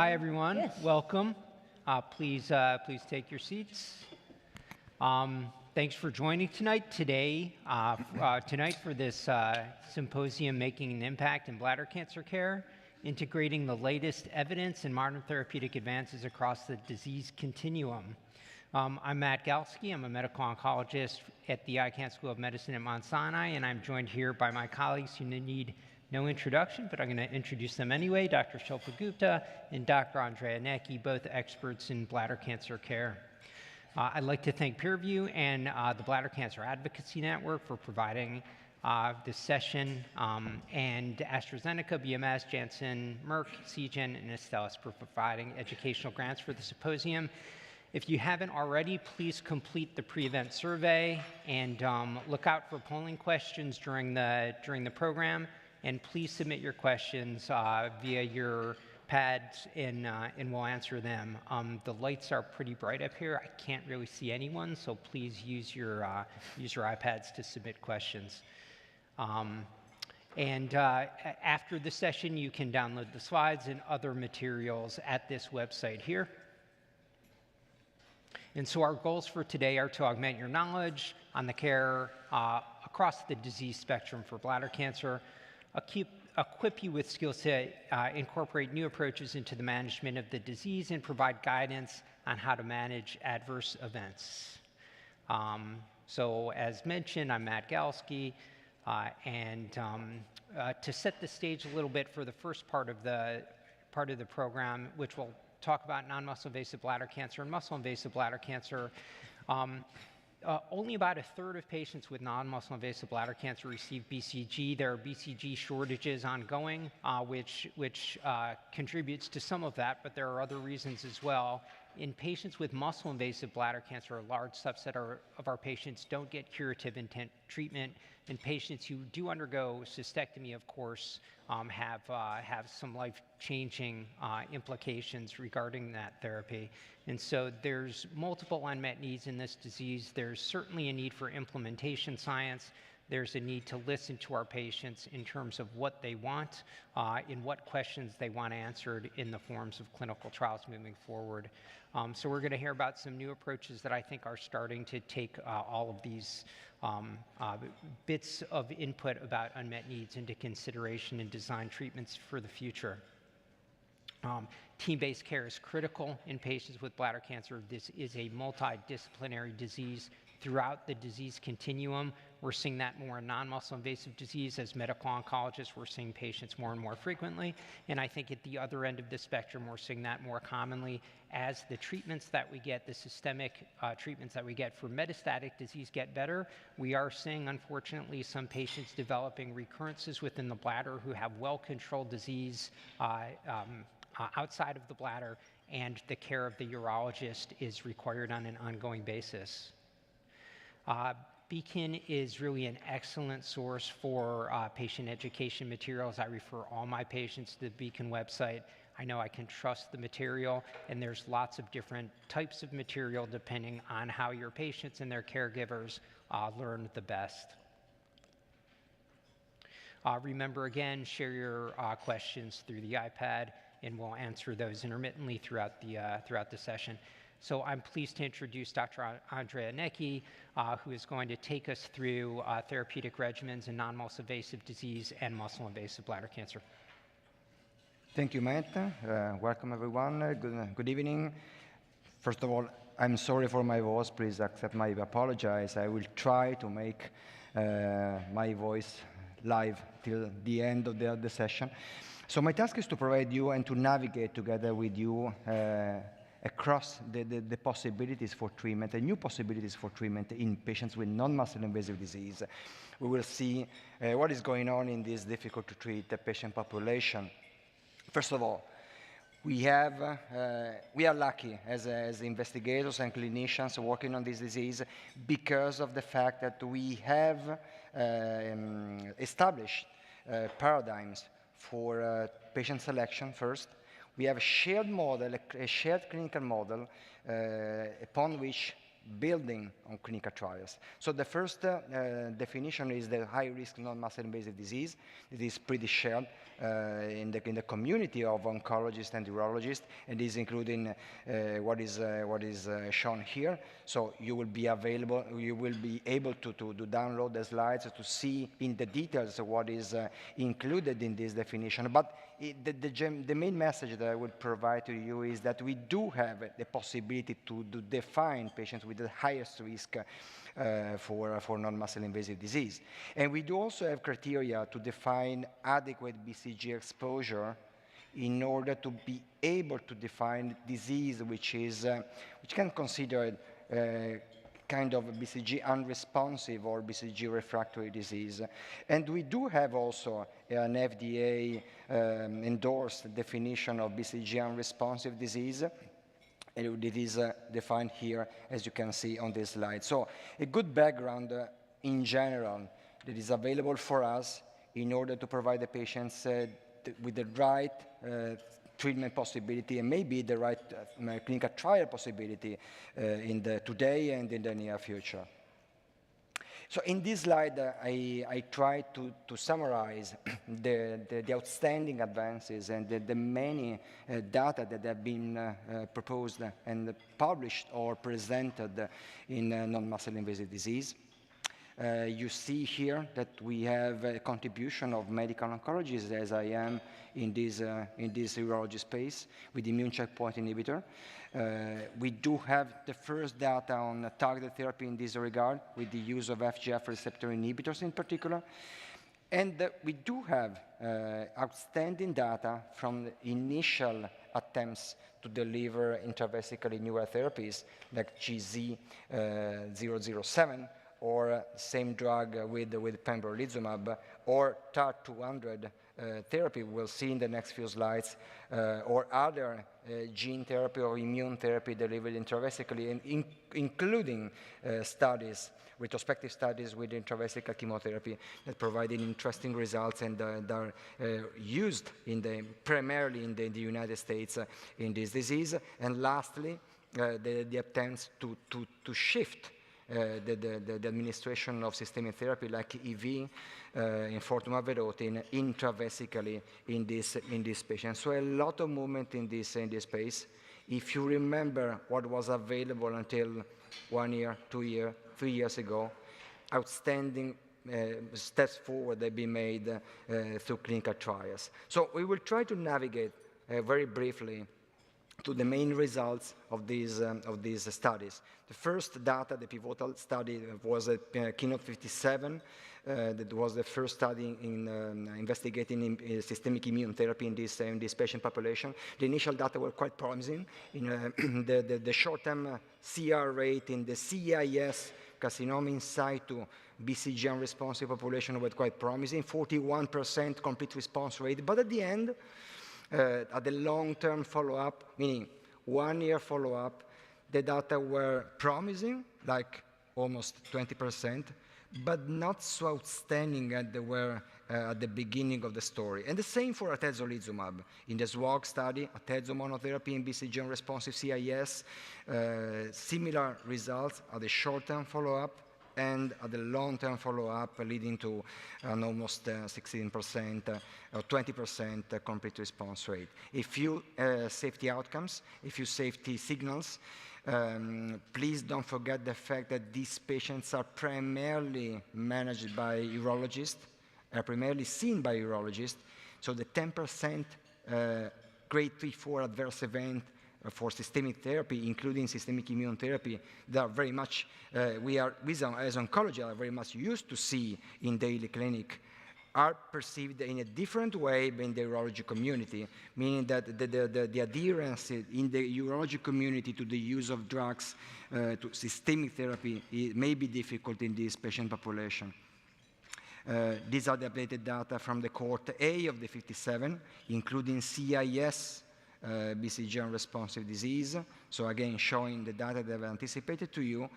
Hi, everyone. Yes. Welcome. Please take your seats. Thanks for joining tonight. Tonight for this symposium, Making an Impact in Bladder Cancer Care, integrating the latest evidence and modern therapeutic advances across the disease continuum. I'm Matt Galsky. I'm a medical oncologist at the Icahn School of Medicine at Mount Sinai, and I'm joined here by my colleagues who need no introduction, but I'm going to introduce them anyway, Dr. Shilpa Gupta and Dr. Andrea Necchi, both experts in bladder cancer care. I'd like to thank PeerView and the Bladder Cancer Advocacy Network for providing this session, and AstraZeneca, BMS, Janssen, Merck, Seagen, and Astellas for providing educational grants for the symposium. If you haven't already, please complete the pre-event survey and look out for polling questions during the program. And please submit your questions via your pads, and we'll answer them. The lights are pretty bright up here. I can't really see anyone, so please use your iPads to submit questions. After the session, you can download the slides and other materials at this website here. And so our goals for today are to augment your knowledge on the care across the disease spectrum for bladder cancer, equip you with skills to incorporate new approaches into the management of the disease, and provide guidance on how to manage adverse events. So as mentioned, I'm Matt Galsky, and to set the stage a little bit for the first part of the program, which will talk about non-muscle invasive bladder cancer and muscle invasive bladder cancer. Only about a third of patients with non-muscle invasive bladder cancer receive BCG. There are BCG shortages ongoing, which contributes to some of that, but there are other reasons as well. In patients with muscle invasive bladder cancer, a large subset of our patients don't get curative intent treatment, and patients who do undergo cystectomy, of course, have some life-changing implications regarding that therapy. And so there's multiple unmet needs in this disease. There's certainly a need for implementation science. There's a need to listen to our patients in terms of what they want, in what questions they want answered in the forms of clinical trials moving forward. So we're going to hear about some new approaches that I think are starting to take all of these bits of input about unmet needs into consideration and design treatments for the future. Team-based care is critical in patients with bladder cancer. This is a multidisciplinary disease throughout the disease continuum. We're seeing that more in non-muscle invasive disease. As medical oncologists, we're seeing patients more and more frequently. And I think at the other end of the spectrum, we're seeing that more commonly as the treatments that we get, the systemic treatments that we get for metastatic disease get better. We are seeing, unfortunately, some patients developing recurrences within the bladder who have well-controlled disease outside of the bladder, and the care of the urologist is required on an ongoing basis. Beacon is really an excellent source for patient education materials. I refer all my patients to the Beacon website. I know I can trust the material, and there's lots of different types of material depending on how your patients and their caregivers learn the best. Remember, again, share your questions through the iPad, and we'll answer those intermittently throughout the session. So I'm pleased to introduce Dr. Andrea Necchi, who is going to take us through therapeutic regimens in non-muscle invasive disease and muscle invasive bladder cancer. Thank you, Matt. Welcome, everyone. Good evening. First of all, I'm sorry for my voice. Please accept my apologies. I will try to make my voice live till the end of the session. So my task is to provide you and to navigate together with you across the possibilities for treatment, and new possibilities for treatment in patients with non-muscle invasive disease. We will see what is going on in this difficult-to-treat patient population. First of all, we are lucky as investigators and clinicians working on this disease because of the fact that we have established paradigms for patient selection first. We have a shared model, a shared clinical model upon which building on clinical trials. So the first definition is the high-risk non-muscle invasive disease. It is pretty shared in the community of oncologists and urologists, and is including what is shown here. So you will be able to download the slides to see in the details what is included in this definition. But the main message that I would provide to you is that we do have the possibility to define patients with the highest risk for non-muscle invasive disease. And we do also have criteria to define adequate BCG exposure in order to be able to define disease which can consider kind of BCG unresponsive or BCG refractory disease. And we do have also an FDA endorsed definition of BCG unresponsive disease. And it is defined here, as you can see on this slide. So a good background in general that is available for us in order to provide the patients with the right treatment possibility and maybe the right clinical trial possibility today and in the near future. So in this slide, I try to summarize the outstanding advances and the many data that have been proposed and published or presented in non-muscle invasive disease. You see here that we have a contribution of medical oncologists, as I am in this urology space, with immune checkpoint inhibitor. We do have the first data on targeted therapy in this regard, with the use of FGF receptor inhibitors in particular. And we do have outstanding data from the initial attempts to deliver intravesically newer therapies, like GZ007, or same drug with pembrolizumab, or TAR-200 therapy we'll see in the next few slides, or other gene therapy or immune therapy delivered intravesically, and including retrospective studies with intravesical chemotherapy that provided interesting results and are used primarily in the United States in this disease. And lastly, the attempts to shift the administration of systemic therapy like EV, enfortumab vedotin, intravesically in this patient. So a lot of movement in this space. If you remember what was available until 1 year, 2 years, 3 years ago, outstanding steps forward have been made through clinical trials. So we will try to navigate very briefly to the main results of these studies. The first data, the pivotal study, was at Keynote-57. That was the first study in investigating systemic immune therapy in this patient population. The initial data were quite promising. The short-term CR rate in the CIS carcinoma in situ BCG unresponsive population was quite promising, 41% complete response rate. But at the end, at the long-term follow-up, meaning 1 year follow-up, the data were promising, like almost 20%, but not so outstanding as they were at the beginning of the story. And the same for atezolizumab. In the SWOG study, atezo monotherapy in BCG unresponsive CIS, similar results at the short-term follow-up and at the long-term follow-up, leading to an almost 16% or 20% complete response rate. A few safety outcomes, a few safety signals. Please don't forget the fact that these patients are primarily managed by urologists, are primarily seen by urologists. So the 10% grade 3-4 adverse event for systemic therapy, including systemic immune therapy, that are very much, we as oncology are very much used to see in daily clinic, are perceived in a different way in the urology community, meaning that the adherence in the urology community to the use of drugs, to systemic therapy, may be difficult in this patient population. These are the updated data from the cohort A of the 57, including CIS, BCG unresponsive disease. So again, showing the data that I've anticipated to you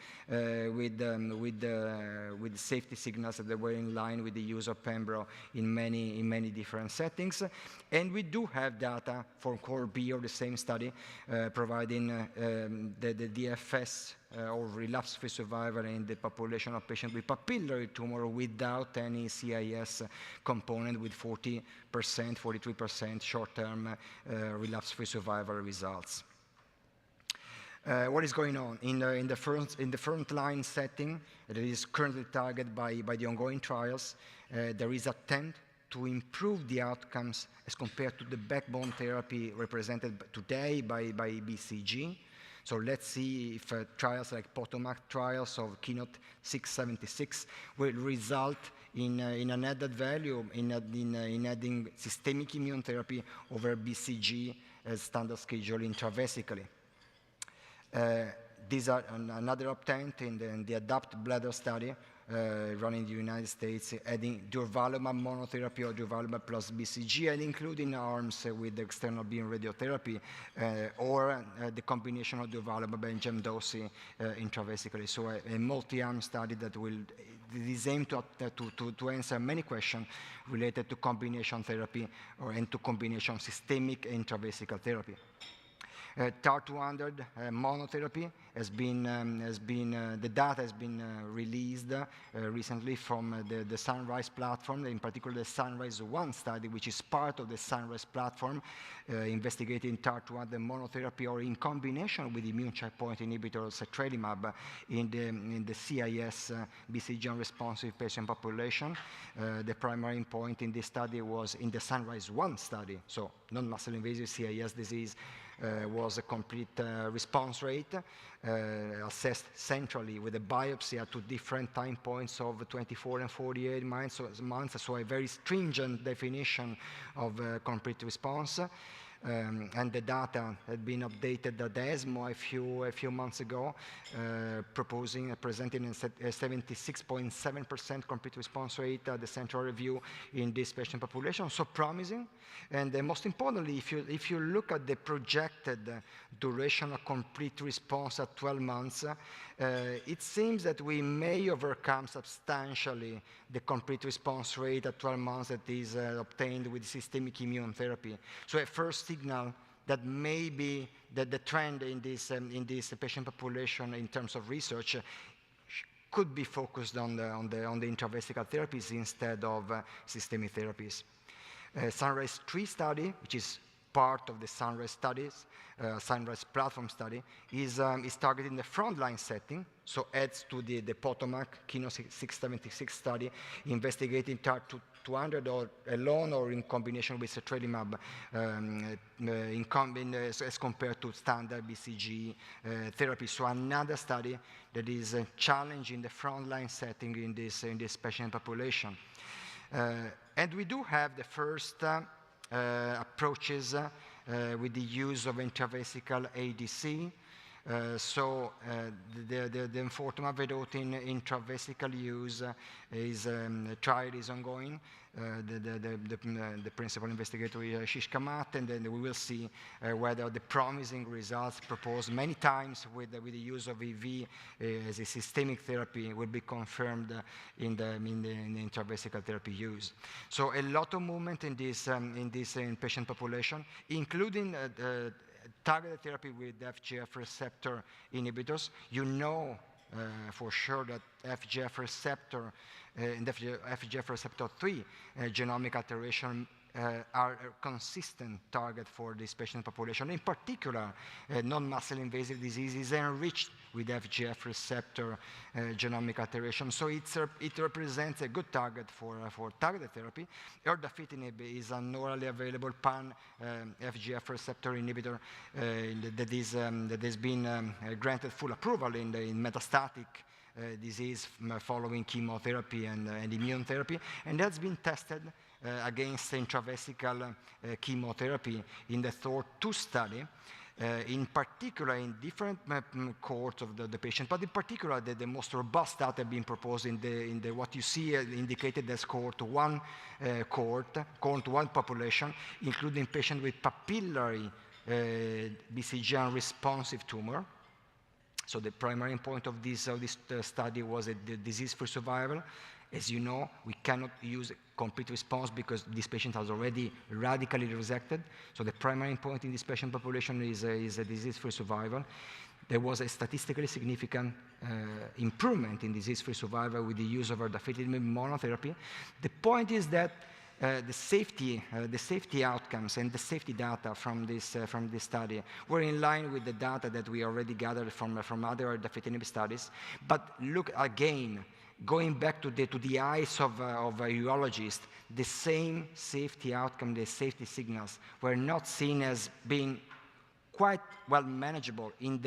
with safety signals that were in line with the use of pembro in many different settings. And we do have data for cohort B of the same study, providing the DFS or relapse-free survival in the population of patients with papillary tumor without any CIS component, with 40%, 43% short-term relapse-free survival results. What is going on in the front-line setting that is currently targeted by the ongoing trials? There is attempt to improve the outcomes as compared to the backbone therapy represented today by BCG. So let's see if trials like POTOMAC trials of Keynote 676 will result in an added value in adding systemic immune therapy over BCG as standard schedule intravesically. These are another attempt in the ADAPT bladder study run in the United States, adding durvalumab monotherapy or durvalumab plus BCG, and including arms with external beam radiotherapy or the combination of durvalumab and gemdosi intravesically. So a multi-arm study that is aimed to answer many questions related to combination therapy and to combination systemic intravesical therapy. TAR-200 monotherapy the data has been released recently from the Sunrise platform, in particular the Sunrise-1 study, which is part of the Sunrise platform, investigating TAR-200 monotherapy or in combination with immune checkpoint inhibitor sertralimab in the CIS BCG unresponsive patient population. The primary endpoint in this study was in the Sunrise-1 study, so non-muscle invasive CIS disease, was a complete response rate assessed centrally with a biopsy at 2 different time points of 24 and 48 months, so a very stringent definition of complete response. And the data had been updated at ESMO a few months ago, presenting a 76.7% complete response rate at the central review in this patient population. So promising. And most importantly, if you look at the projected duration of complete response at 12 months, it seems that we may overcome substantially the complete response rate at 12 months that is obtained with systemic immune therapy. So a first signal that maybe that the trend in this patient population in terms of research could be focused on the intravesical therapies instead of systemic therapies. Sunrise-3 study, which is part of the Sunrise studies, Sunrise platform study, is targeting the frontline setting, so adds to the POTOMAC Keynote 676 study, investigating TAR-200 or alone or in combination with sertralimab as compared to standard BCG therapy. So another study that is challenging the frontline setting in this patient population. And we do have the first approaches with the use of intravesical ADC. So the enfortumab vedotin intravesical use trial is ongoing. The principal investigator is Ashish Kamath, and then we will see whether the promising results proposed many times with the use of EV as a systemic therapy will be confirmed in the intravesical therapy use. So a lot of movement in this patient population, including targeted therapy with FGF receptor inhibitors. You know for sure that FGF receptor and FGF receptor 3 genomic alteration are a consistent target for this patient population. In particular, non-muscle invasive disease is enriched with FGF receptor genomic alteration. So it represents a good target for targeted therapy. Erdafitinib is an orally available pan-FGF receptor inhibitor that has been granted full approval in metastatic disease following chemotherapy and immune therapy, and that's been tested against intravesical chemotherapy in the THOR-2 study, in particular in different cohorts of the patient, but in particular the most robust data have been proposed in the what you see indicated as cohort 1 population, including patients with papillary BCG unresponsive tumor. So the primary endpoint of this study was the disease-free survival. As you know, we cannot use complete response because this patient has already radically resected. So the primary endpoint in this patient population is a disease-free survival. there was a statistically significant improvement in disease-free survival with the use of erdafitinib monotherapy. The point is that the safety outcomes and the safety data from this study were in line with the data that we already gathered from other erdafitinib studies. But look again, going back to the eyes of a urologist, the same safety outcome, the safety signals were not seen as being quite well manageable in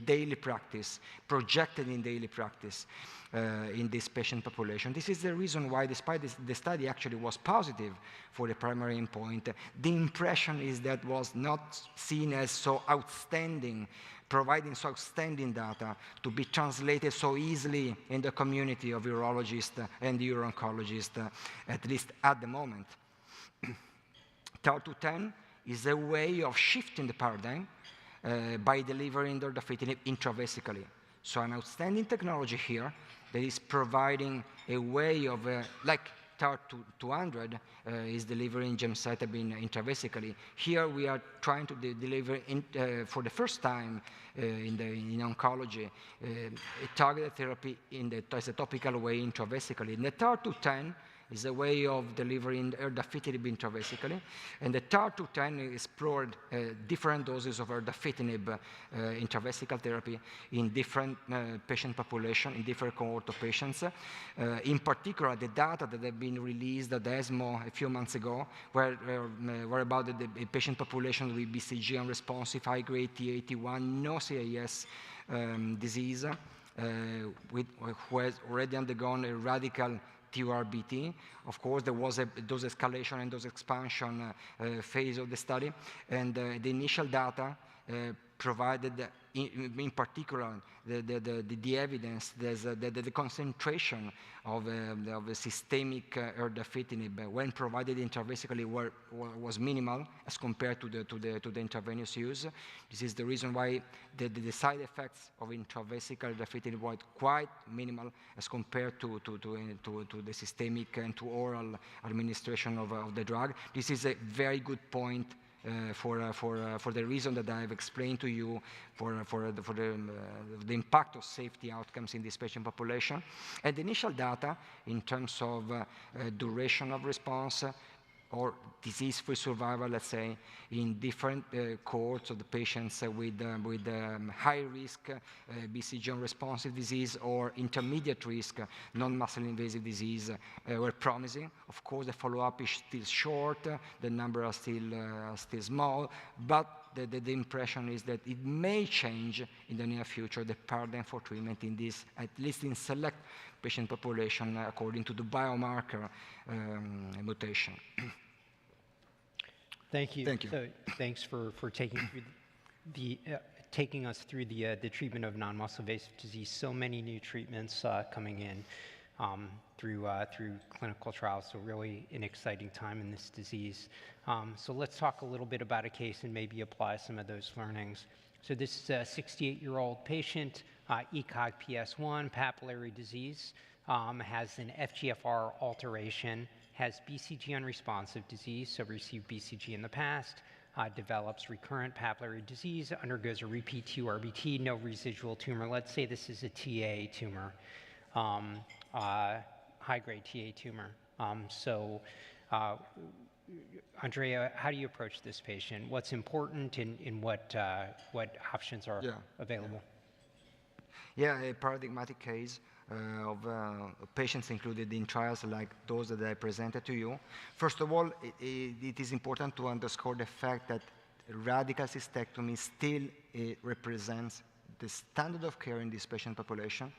daily practice, projected in daily practice in this patient population. This is the reason why, despite the study actually was positive for the primary endpoint, the impression is that was not seen as so outstanding, providing so outstanding data to be translated so easily in the community of urologists and uro-oncologists, at least at the moment. Tau-210 is a way of shifting the paradigm by delivering erdafitinib intravesically. So an outstanding technology here that is providing a way of, like TAR-200 is delivering gemcitabine intravesically. Here we are trying to deliver, for the first time in oncology, a targeted therapy as a topical way intravesically. And the TAR-210 is a way of delivering erdafitinib intravesically, and the TAR-210 explored different doses of erdafitinib intravesical therapy in different patient population, in different cohort of patients. In particular, the data that have been released at ESMO a few months ago were about the patient population with BCG unresponsive, high-grade Ta81, no CIS disease, who has already undergone a radical TURBT. Of course, there was a dose escalation and dose expansion phase of the study, and the initial data provided, in particular, the evidence that the concentration of a systemic erdafitinib when provided intravesically was minimal as compared to the intravenous use. This is the reason why the side effects of intravesical erdafitinib were quite minimal as compared to the systemic and to oral administration of the drug. This is a very good point for the reason that I have explained to you, for the impact of safety outcomes in this patient population. And the initial data in terms of duration of response or disease-free survival, let's say, in different cohorts of the patients with high-risk BCG-unresponsive disease or intermediate-risk non-muscle invasive disease were promising. Of course, the follow-up is still short, the numbers are still small, but the impression is that it may change in the near future the paradigm for treatment in this, at least in select patient population, according to the biomarker mutation. Thank you. Thank you. So thanks for taking us through the treatment of non-muscle invasive disease. So many new treatments coming in through clinical trials. So really an exciting time in this disease. So let's talk a little bit about a case and maybe apply some of those learnings. So this is a 68-year-old patient, ECOG PS1, papillary disease, has an FGFR alteration, has BCG unresponsive disease, so received BCG in the past, develops recurrent papillary disease, undergoes a repeat TURBT, no residual tumor. Let's say this is a TA tumor, high-grade TA tumor. Andrea, how do you approach this patient? What's important and what options are available? Yeah, a paradigmatic case of patients included in trials like those that I presented to you. First of all, it is important to underscore the fact that radical cystectomy still represents the standard of care in this patient population.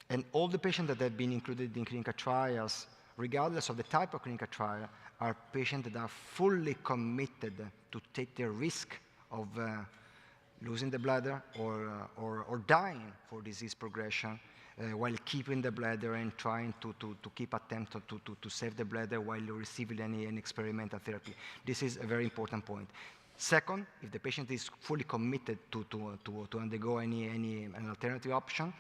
And all the patients that have been included in clinical trials, regardless of the type of clinical trial, are patients that are fully committed to take the risk of losing the bladder or dying for disease progression while keeping the bladder and trying to keep attempt to save the bladder while receiving any experimental therapy. This is a very important point. Second, if the patient is fully committed to undergo an alternative option,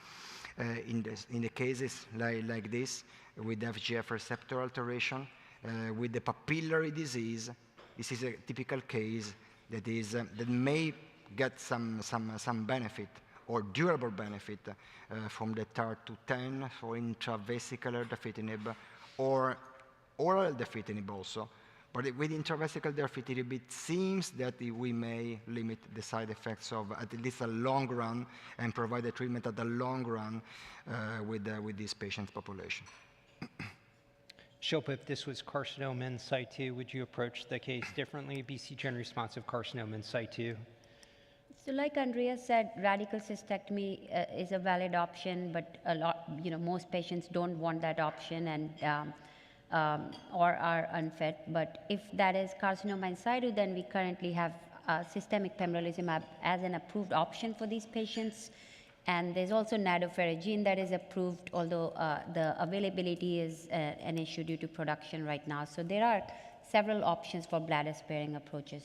in the cases like this, with FGF receptor alteration, with the papillary disease, this is a typical case that may get some benefit or durable benefit from the TAR-210 for intravesical erdafitinib or oral erdafitinib also. But with intravesical erdafitinib, it seems that we may limit the side effects of at least a long run and provide a treatment at the long run with this patient population. Shilpa, if this was carcinoma in situ, would you approach the case differently? BCG-unresponsive carcinoma in situ. So like Andrea said, radical cystectomy is a valid option, but most patients don't want that option and or are unfit. But if that is carcinoma in situ, then we currently have systemic pembrolizumab as an approved option for these patients. And there's also nadofaragene that is approved, although the availability is an issue due to production right now. So there are several options for bladder-sparing approaches.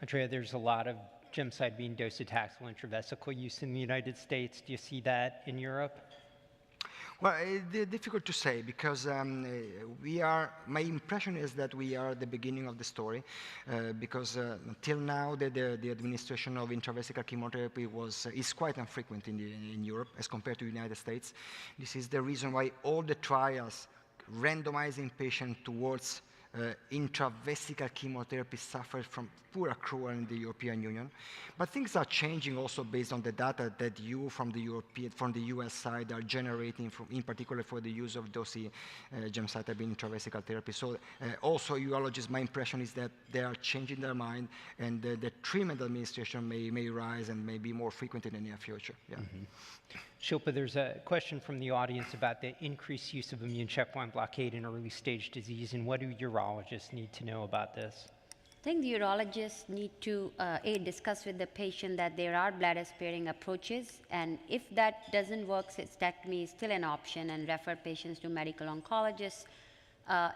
Andrea, there's a lot of gemcitabine docetaxel intravesical use in the United States. Do you see that in Europe? Well, it's difficult to say because my impression is that we are at the beginning of the story because until now the administration of intravesical chemotherapy is quite infrequent in Europe as compared to the United States. This is the reason why all the trials randomizing patients towards intravesical chemotherapy suffered from poor accrual in the European Union. But things are changing also based on the data that you from the US side are generating, in particular for the use of gemcitabine intravesical therapy. So also urologists, my impression is that they are changing their mind and the treatment administration may rise and may be more frequent in the near future. Yeah. Mm-hmm. Shilpa, there's a question from the audience about the increased use of immune checkpoint blockade in early stage disease, and what do urologists need to know about this? I think the urologists need to discuss with the patient that there are bladder-sparing approaches, and if that doesn't work, cystectomy is still an option, and refer patients to medical oncologists.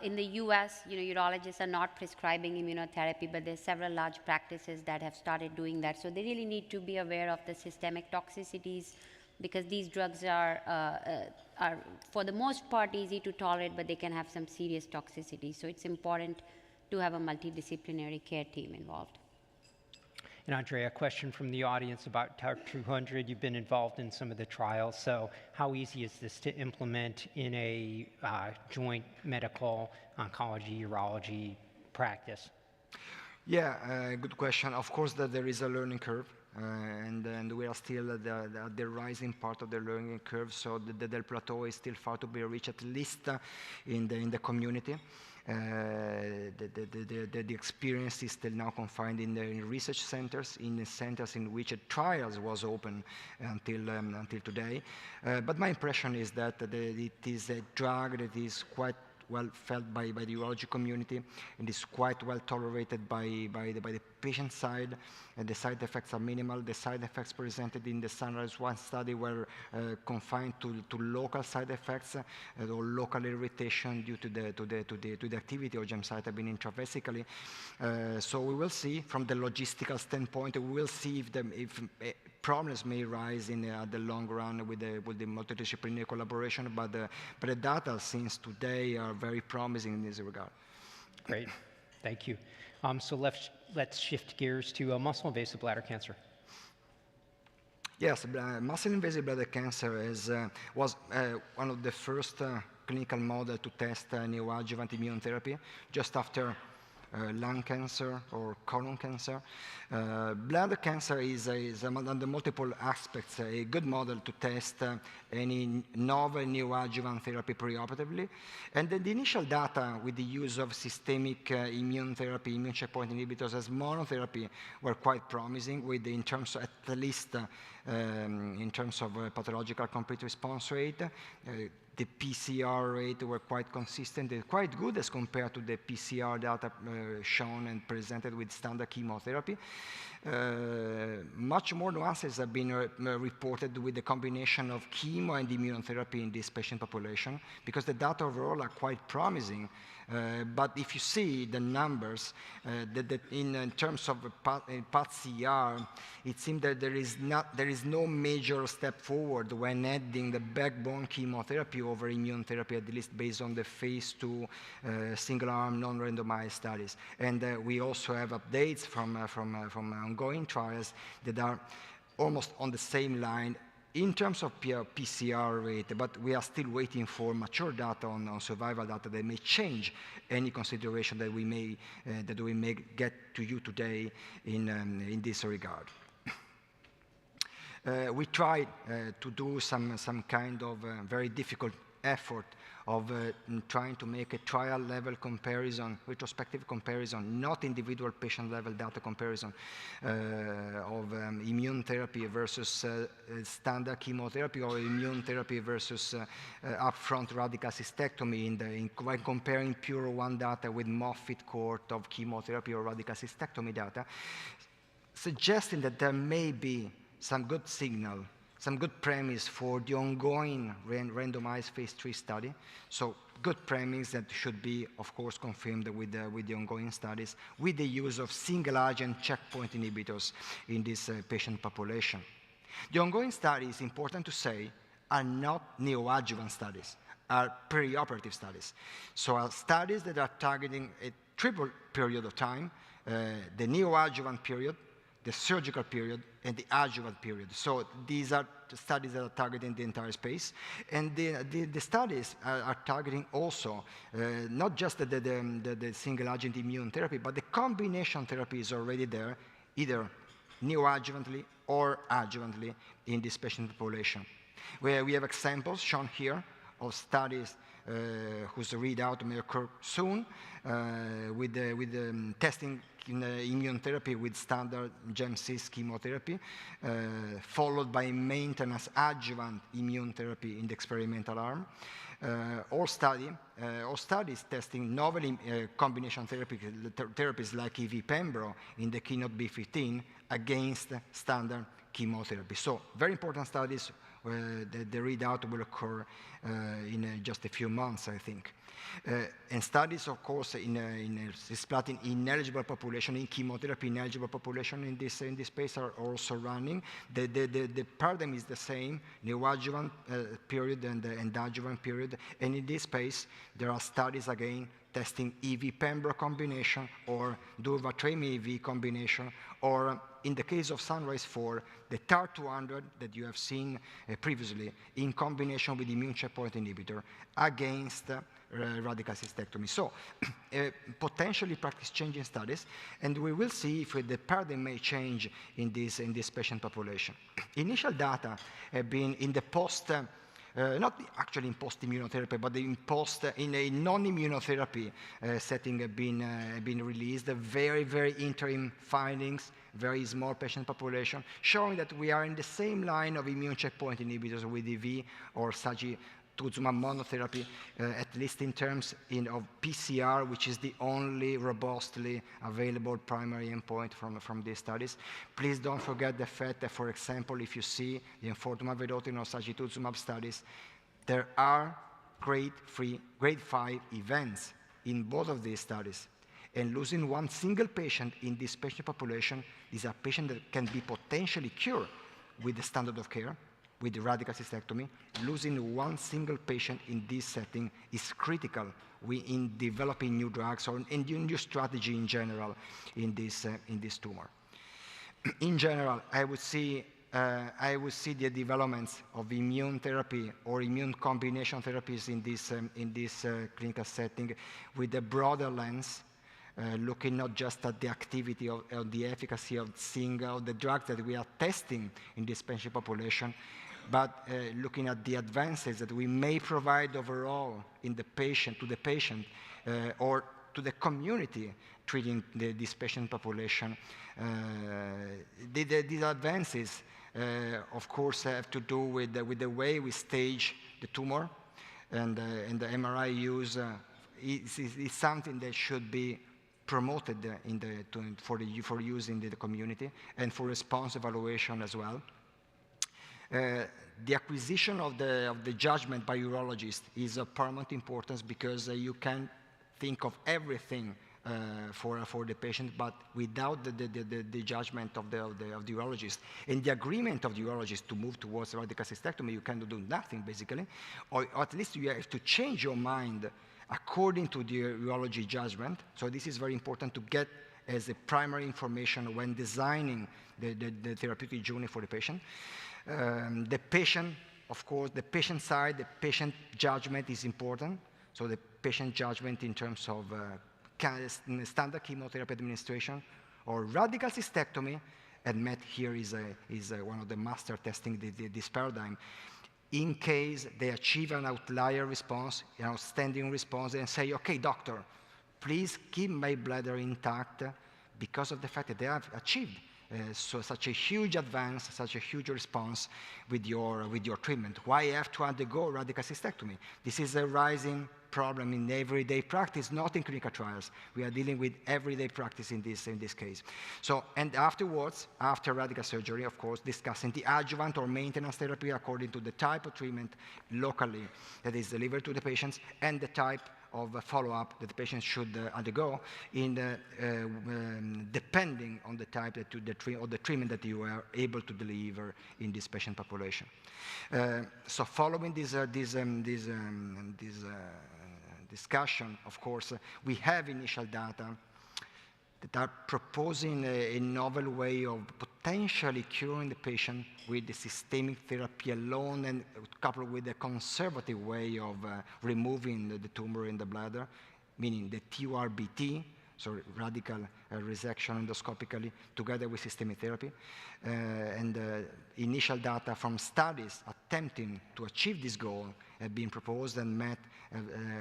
In the US, urologists are not prescribing immunotherapy, but there's several large practices that have started doing that. So they really need to be aware of the systemic toxicities, because these drugs are for the most part easy to tolerate, but they can have some serious toxicity. So it's important to have a multidisciplinary care team involved. And Andrea, a question from the audience about TAR-200. You've been involved in some of the trials, so how easy is this to implement in a joint medical oncology, urology practice? Yeah, good question. Of course, there is a learning curve. And we are still at the rising part of the learning curve, so the plateau is still far to be reached, at least in the community. The experience is still now confined in the research centers, in the centers in which trials was open until today. But my impression is that it is a drug that is quite well felt by the urology community and is quite well tolerated by the patient side, and the side effects are minimal. The side effects presented in the Sunrise-1 study were confined to local side effects or local irritation due to the activity of gemcitabine intravesically. So we will see from the logistical standpoint. We will see if problems may rise in the long run with the multidisciplinary collaboration, but the data since today are very promising in this regard. Great, thank you. So let's shift gears to muscle-invasive bladder cancer. Yes, muscle-invasive bladder cancer was one of the first clinical models to test neoadjuvant immune therapy just after lung cancer or colon cancer. Bladder cancer is under multiple aspects a good model to test any novel neoadjuvant therapy preoperatively. And the initial data with the use of systemic immune therapy, immune checkpoint inhibitors as monotherapy were quite promising, in terms of, at least in terms of pathological complete response rate. The PCR rate were quite consistent and quite good as compared to the PCR data shown and presented with standard chemotherapy. Much more nuances have been reported with the combination of chemo and immunotherapy in this patient population, because the data overall are quite promising. But if you see the numbers, in terms of PAT-CR, it seems that there is is no major step forward when adding the backbone chemotherapy over immune therapy, at least based on the phase 2 single-arm, non-randomized studies. And we also have updates from ongoing trials that are almost on the same line in terms of PCR rate, but we are still waiting for mature data on survival data that may change any consideration that we may get to you today in this regard. We tried to do some kind of very difficult effort of trying to make a trial-level comparison, retrospective comparison, not individual patient-level data comparison of immune therapy versus standard chemotherapy or immune therapy versus upfront radical cystectomy when comparing pure one data with Moffitt cohort of chemotherapy or radical cystectomy data, suggesting that there may be some good signal, some good premise for the ongoing randomized phase 3 study. So good premise that should be, of course, confirmed with the ongoing studies with the use of single-agent checkpoint inhibitors in this patient population. The ongoing studies, important to say, are not neoadjuvant studies, are perioperative studies. So are studies that are targeting a triple period of time, the neoadjuvant period, the surgical period, and the adjuvant period. So these are the studies that are targeting the entire space. And the studies are targeting also not just the single-agent immune therapy, but the combination therapy is already there, either neoadjuvantly or adjuvantly in this patient population. Where we have examples shown here of studies whose readout may occur soon with testing in immune therapy with standard GEM-CIS chemotherapy, followed by maintenance adjuvant immune therapy in the experimental arm. All studies testing novel combination therapies like EV-Pembro in the Keynote B15 against standard chemotherapy. So very important studies where the readout will occur in just a few months, I think. And studies, of course, in cisplatin ineligible population, in chemotherapy ineligible population in this space are also running. The paradigm is the same, neoadjuvant period and adjuvant period. And in this space, there are studies again testing EV-Pembro combination or Durvalumab-EV combination, or in the case of Sunrise 4, the TAR-200 that you have seen previously in combination with immune checkpoint inhibitor against radical cystectomy. So potentially practice-changing studies, and we will see if the paradigm may change in this patient population. Initial data have been in the post, not actually in post-immunotherapy, but in a non-immunotherapy setting have been released. Very, very interim findings, very small patient population, showing that we are in the same line of immune checkpoint inhibitors with EV or sagituzumab monotherapy, at least in terms of PCR, which is the only robustly available primary endpoint from these studies. Please don't forget the fact that, for example, if you see the enfortumab vedotin or sagituzumab studies, there are grade 5 events in both of these studies. And losing one single patient in this patient population is a patient that can be potentially cured with the standard of care, with the radical cystectomy. Losing one single patient in this setting is critical in developing new drugs or in new strategy in general in this tumor. In general, I would see the developments of immune therapy or immune combination therapies in this clinical setting with a broader lens, looking not just at the activity or the efficacy of the drugs that we are testing in this patient population, but looking at the advances that we may provide overall to the patient or to the community treating this patient population. These advances, of course, have to do with the way we stage the tumor, and the MRI use is something that should be promoted for use in the community and for response evaluation as well. The acquisition of the judgment by urologists is of paramount importance because you can think of everything for the patient, but without the judgment of the urologist and the agreement of the urologist to move towards radical cystectomy, you cannot do nothing basically, or at least you have to change your mind according to the urology judgment. So this is very important to get as a primary information when designing the therapeutic journey for the patient. The patient, of course, the patient side, the patient judgment is important. So the patient judgment in terms of standard chemotherapy administration or radical cystectomy, and Matt here is one of the master testing this paradigm. In case they achieve an outlier response, an outstanding response, and say, okay, doctor, please keep my bladder intact because of the fact that they have achieved such a huge advance, such a huge response with your treatment. Why have to undergo radical cystectomy? This is a rising problem in everyday practice, not in clinical trials. We are dealing with everyday practice in this case. So, and afterwards, after radical surgery, of course, discussing the adjuvant or maintenance therapy according to the type of treatment locally that is delivered to the patients and the type of follow-up that the patient should undergo depending on the type of the treatment that you are able to deliver in this patient population. So following this discussion, of course, we have initial data that are proposing a novel way of potentially curing the patient with the systemic therapy alone and coupled with a conservative way of removing the tumor in the bladder, meaning the TURBT, so radical resection endoscopically, together with systemic therapy. And initial data from studies attempting to achieve this goal have been proposed, and Matt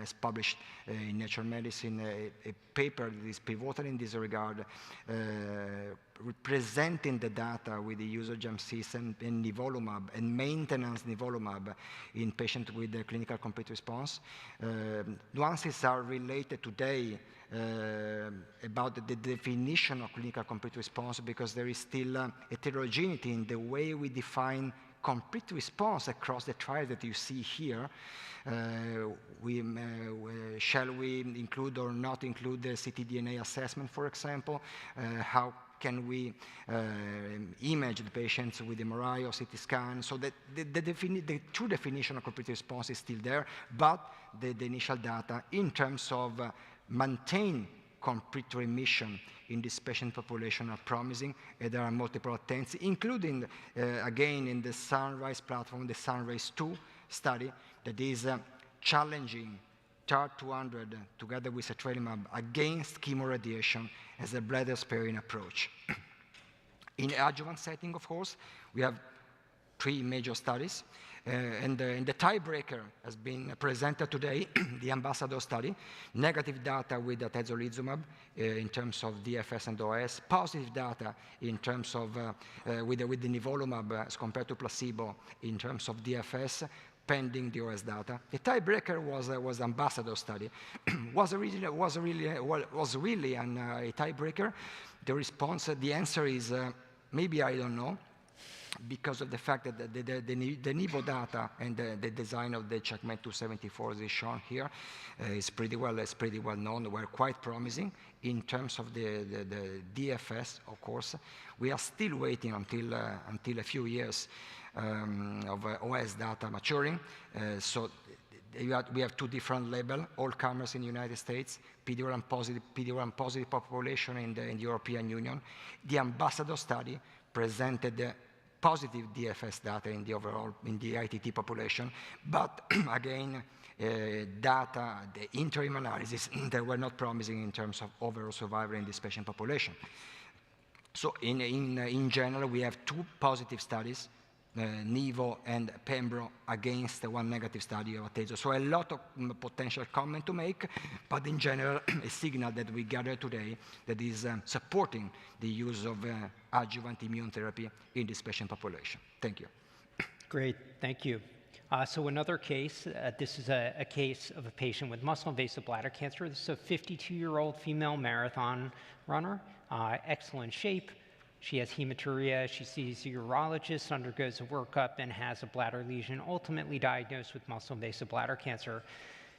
has published in Nature Medicine a paper that is pivotal in this regard, representing the data with the use of GEM-CIS and nivolumab and maintenance nivolumab in patients with a clinical complete response. Nuances are related today about the definition of clinical complete response, because there is still heterogeneity in the way we define complete response across the trial that you see here. Shall we include or not include the ctDNA assessment, for example? How can we image the patients with MRI or CT scan? So that the true definition of complete response is still there, but the initial data in terms of maintain complete remission in this patient population are promising, and there are multiple attempts, including, again, in the Sunrise platform, the Sunrise 2 study that is challenging TAR-200 together with sertralimab against chemoradiation as a bladder-sparing approach. In adjuvant setting, of course, we have 3 major studies. And the tiebreaker has been presented today, the Ambassador study, negative data with atezolizumab in terms of DFS and OS, positive data in terms of with the nivolumab as compared to placebo in terms of DFS, pending the OS data. The tiebreaker was Ambassador study. was really a tiebreaker. The response, the answer is maybe I don't know, because of the fact that the Nivo data and the design of the CheckMate 274, as is shown here, is pretty well known. We're quite promising in terms of the DFS, of course. We are still waiting until a few years of OS data maturing. So we have 2 different labels, all comers in the United States, PD-1 positive population in the European Union. The Ambassador study presented positive DFS data in the ITT population, but again, data, the interim analysis, that were not promising in terms of overall survival in this patient population. So in general, we have 2 positive studies, Nivo and Pembro, against the 1 negative study of Atezo. So a lot of potential comment to make, but in general, a signal that we gather today that is supporting the use of adjuvant immune therapy in this patient population. Thank you. Great, thank you. So another case, this is a case of a patient with muscle-invasive bladder cancer. This is a 52-year-old female marathon runner, excellent shape. She has hematuria, she sees a urologist, undergoes a workup, and has a bladder lesion, ultimately diagnosed with muscle-invasive bladder cancer.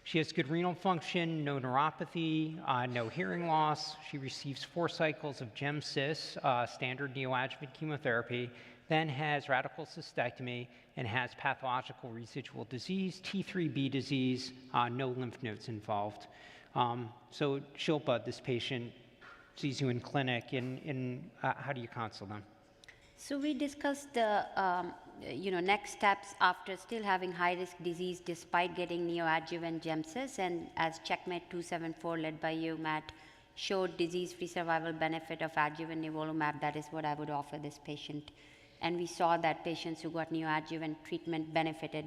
She has good renal function, no neuropathy, no hearing loss. She receives 4 cycles of Gem-Cis, standard neoadjuvant chemotherapy, then has radical cystectomy and has pathological residual disease, T3B disease, no lymph nodes involved. So Shilpa, this patient sees you in clinic, and how do you counsel them? So we discussed the next steps after still having high-risk disease despite getting neoadjuvant Gem-Cis, and as Checkmate 274 led by you, Matt, showed disease-free survival benefit of adjuvant nivolumab. That is what I would offer this patient. And we saw that patients who got neoadjuvant treatment benefited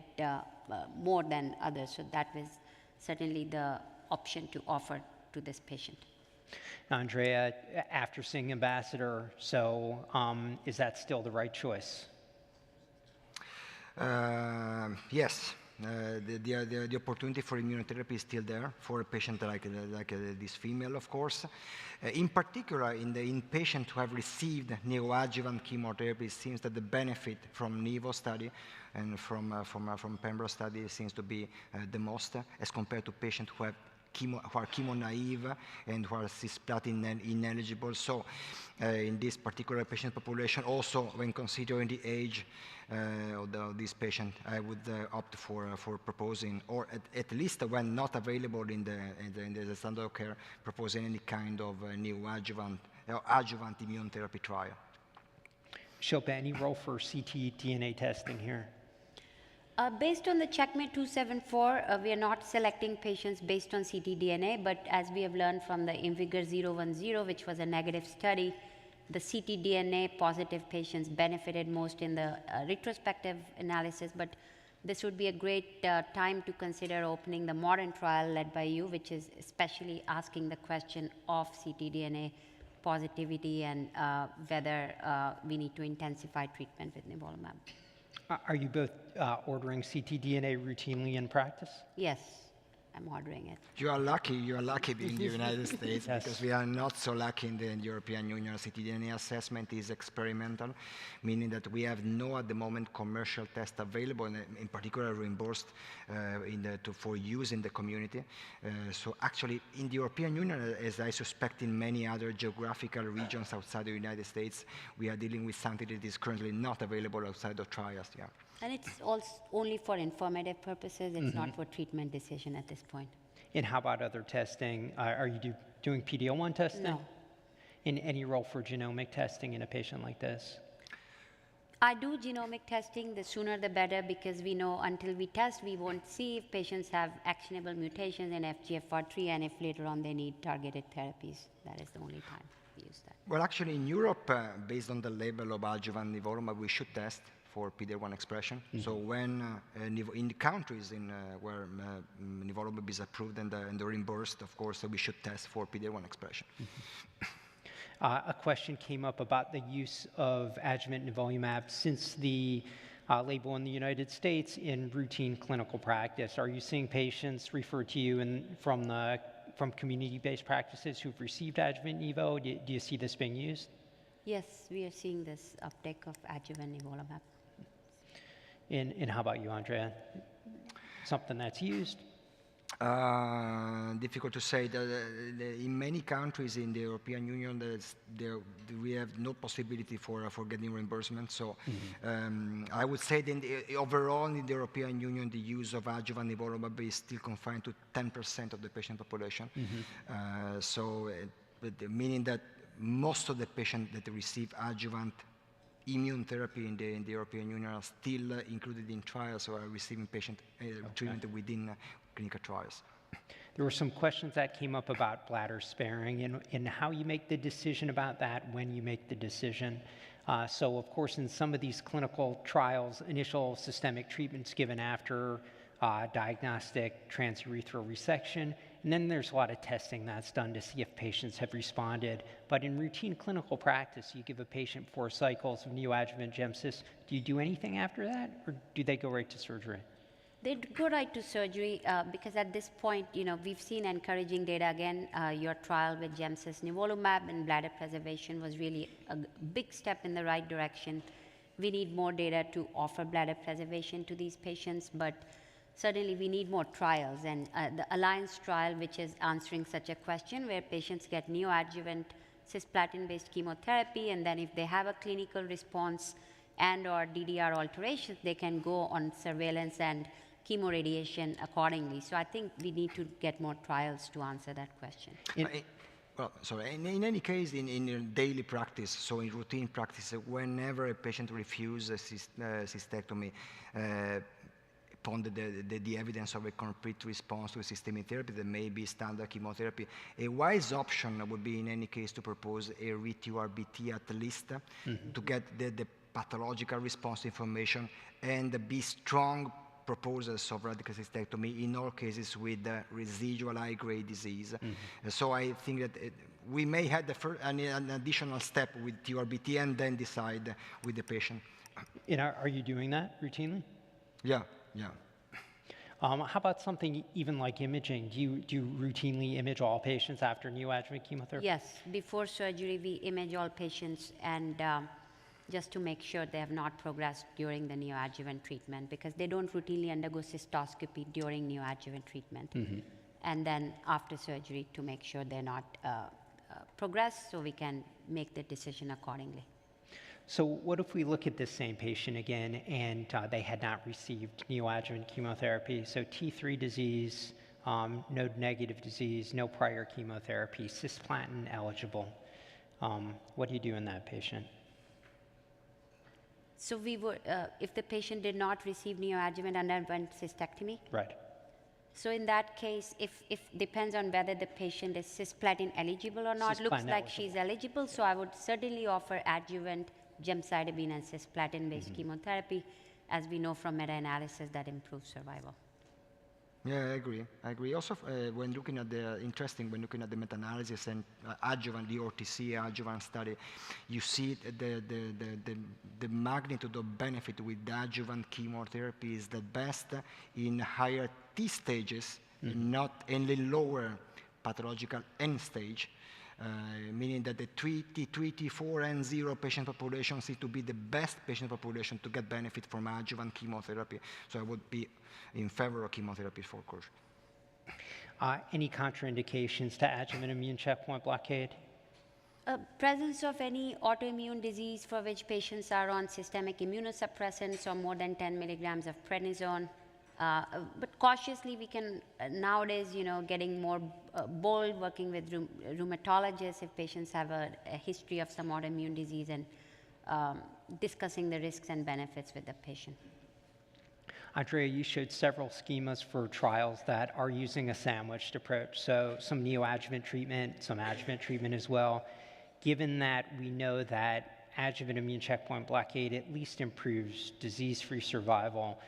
more than others. So that was certainly the option to offer to this patient. Andrea, after seeing Ambassador, so is that still the right choice? Yes. The opportunity for immunotherapy is still there for a patient like this female, of course. In particular, in patients who have received neoadjuvant chemotherapy, it seems that the benefit from Nivo study and from Pembro study seems to be the most, as compared to patients who are chemo naive and who are cisplatin ineligible. So in this particular patient population, also when considering the age of this patient, I would opt for proposing, or at least when not available in the standard of care, proposing any kind of neoadjuvant or adjuvant immune therapy trial. Shilpa, any role for ctDNA testing here? Based on the Checkmate 274, we are not selecting patients based on ctDNA, but as we have learned from the IMvigor 010, which was a negative study, the ctDNA positive patients benefited most in the retrospective analysis, but this would be a great time to consider opening the modern trial led by you, which is especially asking the question of ctDNA positivity and whether we need to intensify treatment with nivolumab. Are you both ordering ctDNA routinely in practice? Yes, I'm ordering it. You are lucky being in the United States, Yes. because we are not so lucky in the European Union. ctDNA assessment is experimental, meaning that we have no, at the moment, commercial test available, and in particular reimbursed for use in the community. So actually, in the European Union, as I suspect in many other geographical regions outside the United States, we are dealing with something that is currently not available outside of trials. Yeah. And it's also only for informative purposes. It's not for treatment decision at this point. And how about other testing? Are you doing PD-L1 testing? No. In any role for genomic testing in a patient like this? I do genomic testing. The sooner the better, because we know until we test, we won't see if patients have actionable mutations in FGFR3 and if later on they need targeted therapies. That is the only time we use that. Well, actually, in Europe, based on the label of adjuvant nivolumab, we should test for PD-L1 expression. So when in the countries where nivolumab is approved and reimbursed, of course, we should test for PD-L1 expression. A question came up about the use of adjuvant nivolumab since the label in the United States in routine clinical practice. Are you seeing patients referred to you from community-based practices who've received adjuvant nivo? Do you see this being used? Yes, we are seeing this uptake of adjuvant nivolumab. And how about you, Andrea? Something that's used? Difficult to say. In many countries in the European Union, we have no possibility for getting reimbursement. So I would say that overall in the European Union, the use of adjuvant nivolumab is still confined to 10% of the patient population. Meaning that most of the patients that receive adjuvant immune therapy in the European Union are still included in trials or are receiving patient treatment within clinical trials. There were some questions that came up about bladder sparing and how you make the decision about that, when you make the decision. So, of course, in some of these clinical trials, initial systemic treatment's given after diagnostic transurethral resection, and then there's a lot of testing that's done to see if patients have responded. But in routine clinical practice, you give a patient 4 cycles of neoadjuvant Gem-Cis. Do you do anything after that, or do they go right to surgery? They go right to surgery because at this point, we've seen encouraging data. Again, your trial with Gem-Cis nivolumab and bladder preservation was really a big step in the right direction. We need more data to offer bladder preservation to these patients, but certainly we need more trials. And the Alliance trial, which is answering such a question, where patients get neoadjuvant cisplatin-based chemotherapy, and then if they have a clinical response and or DDR alterations, they can go on surveillance and chemoradiation accordingly. So I think we need to get more trials to answer that question. Well, sorry, in any case, in your daily practice, so in routine practice, whenever a patient refuses cystectomy, upon the evidence of a complete response to systemic therapy, that may be standard chemotherapy, a wise option would be in any case to propose a RT-RBT at least to get the pathological response information and be strong proposals of radical cystectomy in all cases with residual high-grade disease. So I think that we may have an additional step with TURBT and then decide with the patient. And are you doing that routinely? Yeah. How about something even like imaging? Do you routinely image all patients after neoadjuvant chemotherapy? Yes, before surgery we image all patients, and just to make sure they have not progressed during the neoadjuvant treatment, because they don't routinely undergo cystoscopy during neoadjuvant treatment. And then after surgery to make sure they're not progressed, so we can make the decision accordingly. So what if we look at this same patient again and they had not received neoadjuvant chemotherapy? So T3 disease, node-negative disease, no prior chemotherapy, cisplatin eligible. What do you do in that patient? So we would, if the patient did not receive neoadjuvant and underwent cystectomy? Right. So in that case, if depends on whether the patient is cisplatin eligible or not. Looks like she's eligible, so I would certainly offer adjuvant gemcitabine and cisplatin-based chemotherapy, as we know from meta-analysis that improves survival. Yeah, I agree. Also, when looking at when looking at the meta-analysis and adjuvant, the OTC adjuvant study, you see the magnitude of benefit with the adjuvant chemotherapy is the best in higher T stages, not in the lower pathological end stage. Meaning that the T3, T4, and 0 patient population seem to be the best patient population to get benefit from adjuvant chemotherapy. So I would be in favor of chemotherapy for course. Any contraindications to adjuvant immune checkpoint blockade? Presence of any autoimmune disease for which patients are on systemic immunosuppressants or more than 10 milligrams of prednisone. But cautiously, we can nowadays, getting more bold, working with rheumatologists if patients have a history of some autoimmune disease, and discussing the risks and benefits with the patient. Andrea, you showed several schemas for trials that are using a sandwiched approach. So some neoadjuvant treatment, some adjuvant treatment as well. Given that we know that adjuvant immune checkpoint blockade at least improves disease-free survival,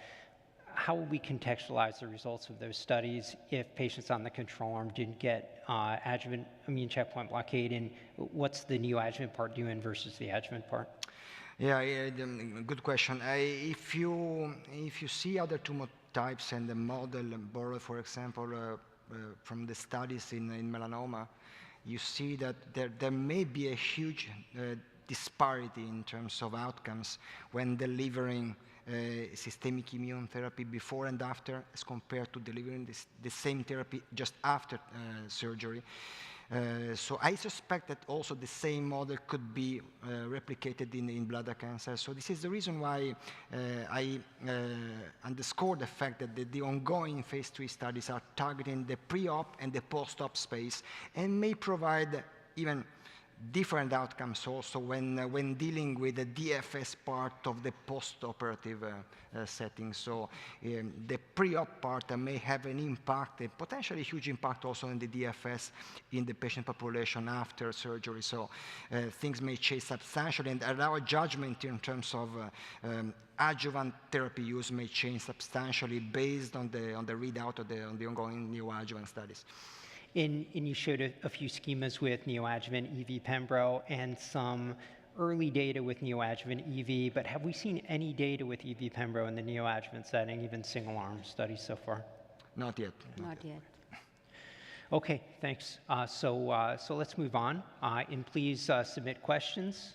how will we contextualize the results of those studies if patients on the control arm didn't get adjuvant immune checkpoint blockade, and what's the neoadjuvant part doing versus the adjuvant part? Yeah, good question. If you see other tumor types and the model borrowed, for example, from the studies in melanoma, you see that there may be a huge disparity in terms of outcomes when delivering systemic immune therapy before and after, as compared to delivering the same therapy just after surgery. So I suspect that also the same model could be replicated in bladder cancer. So this is the reason why I underscore the fact that the ongoing phase 3 studies are targeting the pre-op and the post-op space, and may provide even different outcomes also when dealing with the DFS part of the post-operative setting. So the pre-op part may have an impact, a potentially huge impact also in the DFS in the patient population after surgery. So things may change substantially, and our judgment in terms of adjuvant therapy use may change substantially based on the readout of the ongoing neoadjuvant studies. And you showed a few schemas with neoadjuvant EV Pembro and some early data with neoadjuvant EV, but have we seen any data with EV Pembro in the neoadjuvant setting, even single-arm studies so far? Not yet. Not yet. Okay, thanks. So let's move on, and please submit questions.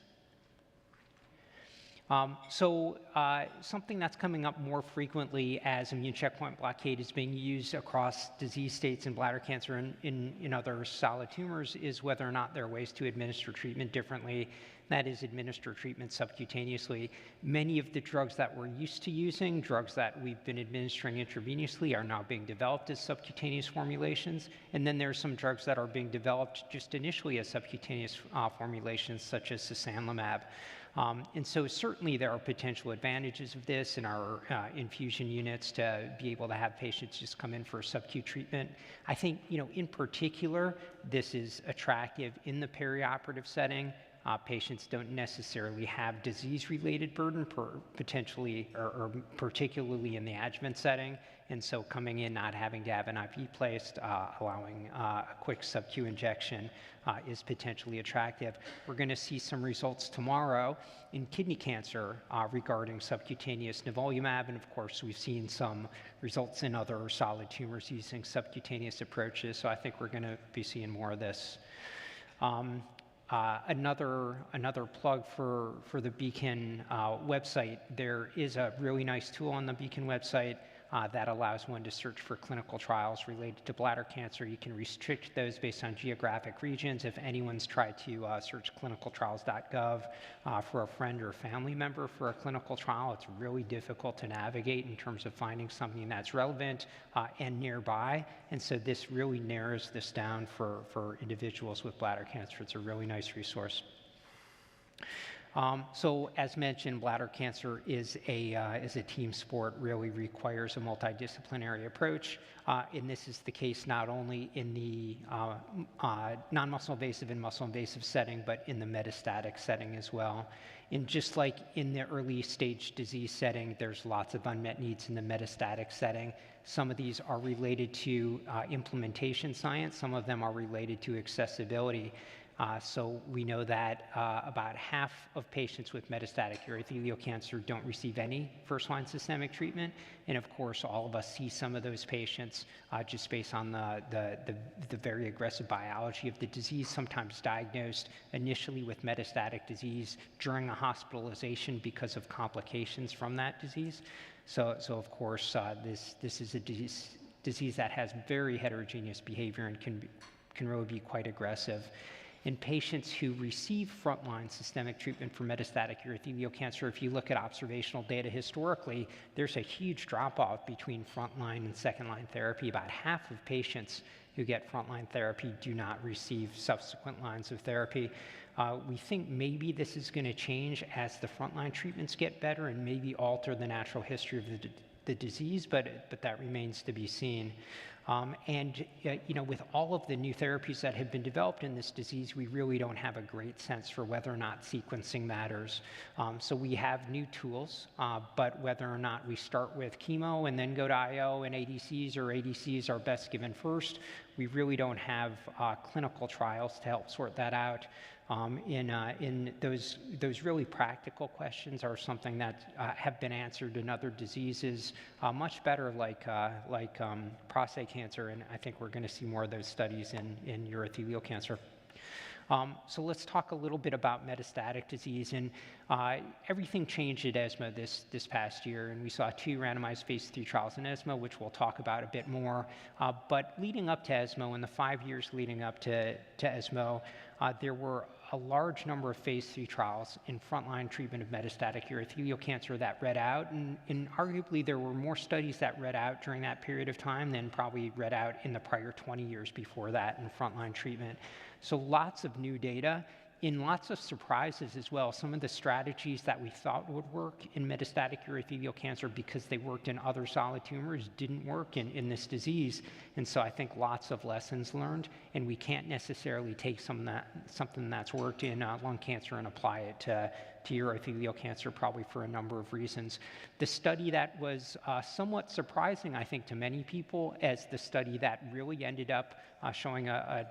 Something that's coming up more frequently as immune checkpoint blockade is being used across disease states in bladder cancer and in other solid tumors is whether or not there are ways to administer treatment differently. That is, administer treatment subcutaneously. Many of the drugs that we're used to using, drugs that we've been administering intravenously, are now being developed as subcutaneous formulations. And then there's some drugs that are being developed just initially as subcutaneous formulations, such as sasanlimab. And so certainly there are potential advantages of this in our infusion units to be able to have patients just come in for a sub-Q treatment. I think, in particular, this is attractive in the perioperative setting. Patients don't necessarily have disease-related burden, potentially or particularly in the adjuvant setting. And so coming in, not having to have an IV placed, allowing a quick sub-Q injection is potentially attractive. We're going to see some results tomorrow in kidney cancer regarding subcutaneous nivolumab. And of course, we've seen some results in other solid tumors using subcutaneous approaches. So I think we're going to be seeing more of this. Another plug for the Beacon website. There is a really nice tool on the Beacon website that allows one to search for clinical trials related to bladder cancer. You can restrict those based on geographic regions. If anyone's tried to search clinicaltrials.gov for a friend or family member for a clinical trial, it's really difficult to navigate in terms of finding something that's relevant and nearby. And so this really narrows this down for individuals with bladder cancer. It's a really nice resource. So as mentioned, bladder cancer is a team sport, really requires a multidisciplinary approach. And this is the case not only in the non-muscle invasive and muscle invasive setting, but in the metastatic setting as well. And just like in the early stage disease setting, there's lots of unmet needs in the metastatic setting. Some of these are related to implementation science. Some of them are related to accessibility. So we know that about half of patients with metastatic urothelial cancer don't receive any first-line systemic treatment. And of course, all of us see some of those patients just based on the very aggressive biology of the disease, sometimes diagnosed initially with metastatic disease during a hospitalization because of complications from that disease. So of course, this is a disease that has very heterogeneous behavior and can really be quite aggressive. In patients who receive frontline systemic treatment for metastatic urothelial cancer, if you look at observational data historically, there's a huge drop-off between frontline and second-line therapy. About half of patients who get frontline therapy do not receive subsequent lines of therapy. We think maybe this is going to change as the frontline treatments get better and maybe alter the natural history of the disease, but that remains to be seen. With all of the new therapies that have been developed in this disease, we really don't have a great sense for whether or not sequencing matters. So we have new tools, but whether or not we start with chemo and then go to IO and ADCs, or ADCs are best given first, we really don't have clinical trials to help sort that out. In those really practical questions are something that have been answered in other diseases much better, like prostate cancer, and I think we're going to see more of those studies in urothelial cancer. So let's talk a little bit about metastatic disease. And everything changed at ESMO this past year, and we saw 2 randomized phase 3 trials in ESMO, which we'll talk about a bit more. But leading up to ESMO, in the 5 years leading up to ESMO, there were a large number of phase 3 trials in frontline treatment of metastatic urothelial cancer that read out, and arguably there were more studies that read out during that period of time than probably read out in the prior 20 years before that in frontline treatment. So lots of new data, in lots of surprises as well. Some of the strategies that we thought would work in metastatic urothelial cancer because they worked in other solid tumors didn't work in this disease. And so I think lots of lessons learned, and we can't necessarily take something that's worked in lung cancer and apply it to urothelial cancer, probably for a number of reasons. The study that was somewhat surprising, I think, to many people as the study that really ended up showing a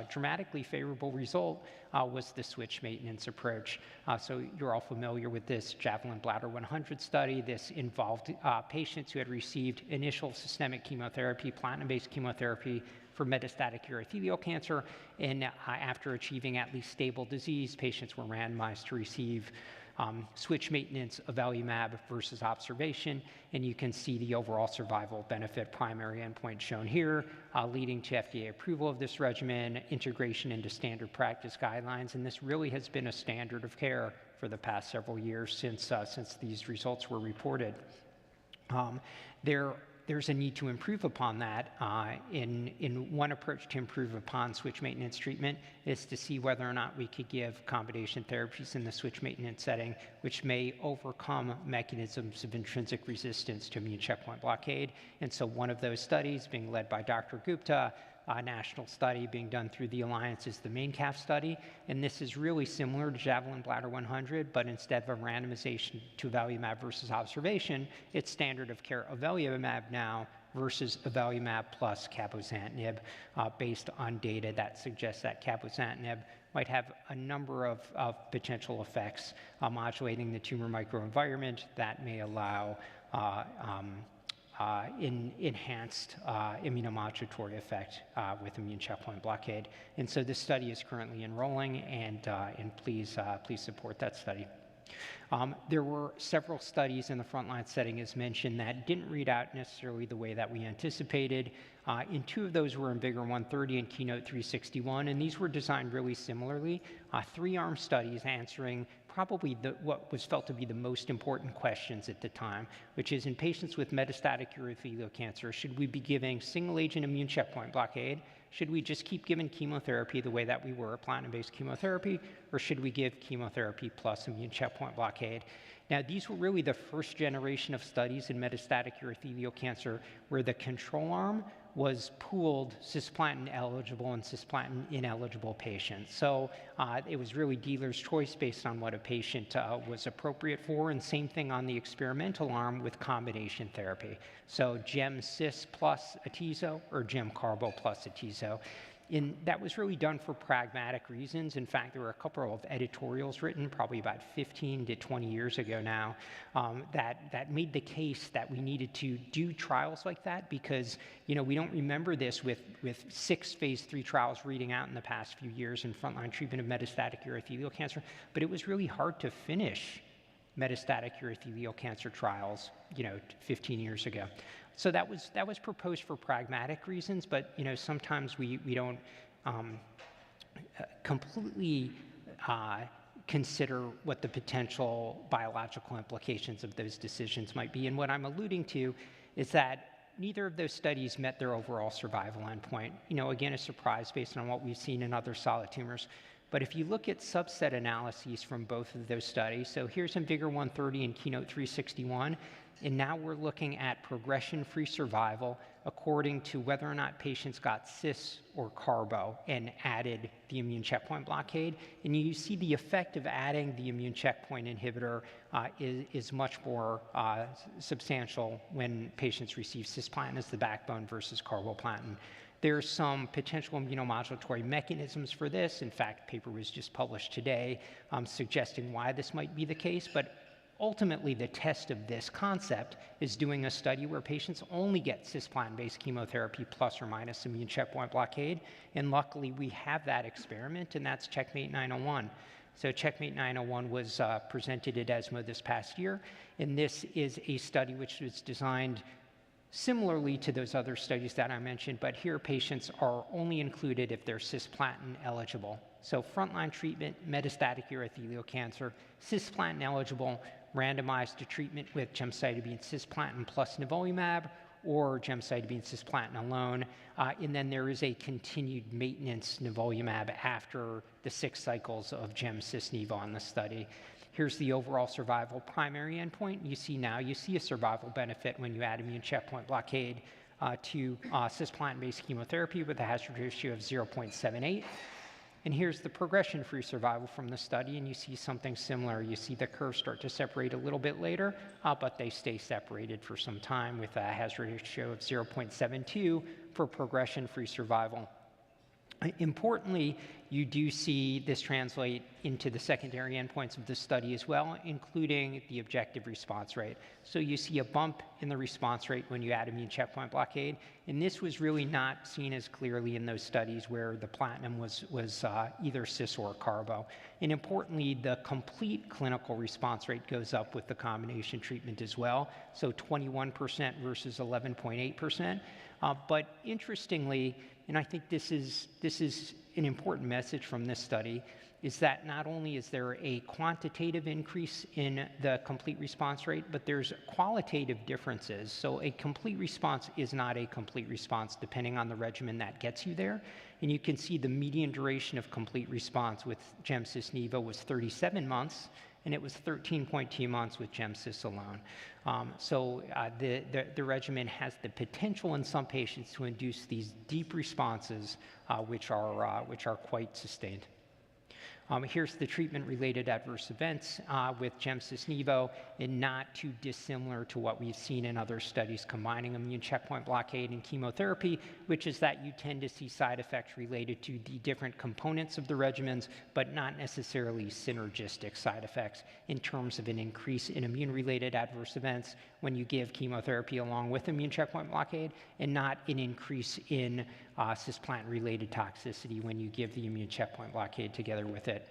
dramatically favorable result was the switch maintenance approach. So you're all familiar with this Javelin Bladder 100 study. This involved patients who had received initial systemic chemotherapy, platinum-based chemotherapy, for metastatic urothelial cancer, and after achieving at least stable disease, patients were randomized to receive switch maintenance, avelumab versus observation, and you can see the overall survival benefit primary endpoint shown here, leading to FDA approval of this regimen, integration into standard practice guidelines, and this really has been a standard of care for the past several years since these results were reported. There's a need to improve upon that. In one approach to improve upon switch maintenance treatment is to see whether or not we could give combination therapies in the switch maintenance setting, which may overcome mechanisms of intrinsic resistance to immune checkpoint blockade. And so one of those studies being led by Dr. Gupta, a national study being done through the Alliance, is the MAINCAF study. And this is really similar to Javelin Bladder 100, but instead of a randomization to avelumab versus observation, it's standard of care avelumab now versus avelumab plus cabozantinib, based on data that suggests that cabozantinib might have a number of potential effects, modulating the tumor microenvironment that may allow enhanced immunomodulatory effect with immune checkpoint blockade. And so this study is currently enrolling, and please support that study. There were several studies in the frontline setting, as mentioned, that didn't read out necessarily the way that we anticipated. And two of those were IMvigor130 and Keynote-361, and these were designed really similarly. Three-arm studies answering probably what was felt to be the most important questions at the time, which is in patients with metastatic urothelial cancer, should we be giving single-agent immune checkpoint blockade? Should we just keep giving chemotherapy the way that we were, platinum-based chemotherapy, or should we give chemotherapy plus immune checkpoint blockade? Now, these were really the first generation of studies in metastatic urothelial cancer where the control arm was pooled cisplatin eligible and cisplatin ineligible patients. So it was really dealer's choice based on what a patient was appropriate for, and same thing on the experimental arm with combination therapy. So gem-cis plus atezo or gem-carbo plus atezo. That was really done for pragmatic reasons. In fact, there were a couple of editorials written probably about 15 to 20 years ago now that made the case that we needed to do trials like that because, we don't remember this with 6 phase 3 trials reading out in the past few years in frontline treatment of metastatic urothelial cancer, but it was really hard to finish metastatic urothelial cancer trials, 15 years ago. So that was proposed for pragmatic reasons, but sometimes we don't completely consider what the potential biological implications of those decisions might be. And what I'm alluding to is that neither of those studies met their overall survival endpoint. Again, a surprise based on what we've seen in other solid tumors. But if you look at subset analyses from both of those studies, so here's IMvigor130 and Keynote-361, and now we're looking at progression-free survival according to whether or not patients got cis or carbo and added the immune checkpoint blockade. And you see the effect of adding the immune checkpoint inhibitor is much more substantial when patients receive cisplatin as the backbone versus carboplatin. There's some potential immunomodulatory mechanisms for this. In fact, a paper was just published today suggesting why this might be the case. But ultimately, the test of this concept is doing a study where patients only get cisplatin-based chemotherapy plus or minus immune checkpoint blockade. And luckily, we have that experiment, and that's Checkmate 901. So Checkmate 901 was presented at ESMO this past year. And this is a study which was designed similarly to those other studies that I mentioned, but here patients are only included if they're cisplatin eligible. So frontline treatment, metastatic urothelial cancer, cisplatin eligible, randomized to treatment with gemcitabine cisplatin plus nivolumab or gemcitabine cisplatin alone. And then there is a continued maintenance nivolumab after the 6 cycles of gem-cis-nivo on the study. Here's the overall survival primary endpoint. You see a survival benefit when you add immune checkpoint blockade to cisplatin-based chemotherapy with a hazard ratio of 0.78. And here's the progression-free survival from the study, and you see something similar. You see the curves start to separate a little bit later, but they stay separated for some time with a hazard ratio of 0.72 for progression-free survival. Importantly, you do see this translate into the secondary endpoints of the study as well, including the objective response rate. So you see a bump in the response rate when you add immune checkpoint blockade, and this was really not seen as clearly in those studies where the platinum was either cis or carbo. And importantly, the complete clinical response rate goes up with the combination treatment as well, so 21% versus 11.8%. But interestingly, and I think this is an important message from this study, is that not only is there a quantitative increase in the complete response rate, but there's qualitative differences. So a complete response is not a complete response depending on the regimen that gets you there. And you can see the median duration of complete response with Gem/Cis/Nivo was 37 months, and it was 13.2 months with Gem/Cis alone. The regimen has the potential in some patients to induce these deep responses, which are quite sustained. Here's the treatment-related adverse events with Gem/Cis/Nivo, and not too dissimilar to what we've seen in other studies combining immune checkpoint blockade and chemotherapy, which is that you tend to see side effects related to the different components of the regimens, but not necessarily synergistic side effects in terms of an increase in immune-related adverse events when you give chemotherapy along with immune checkpoint blockade, and not an increase in cisplatin-related toxicity when you give the immune checkpoint blockade together with it.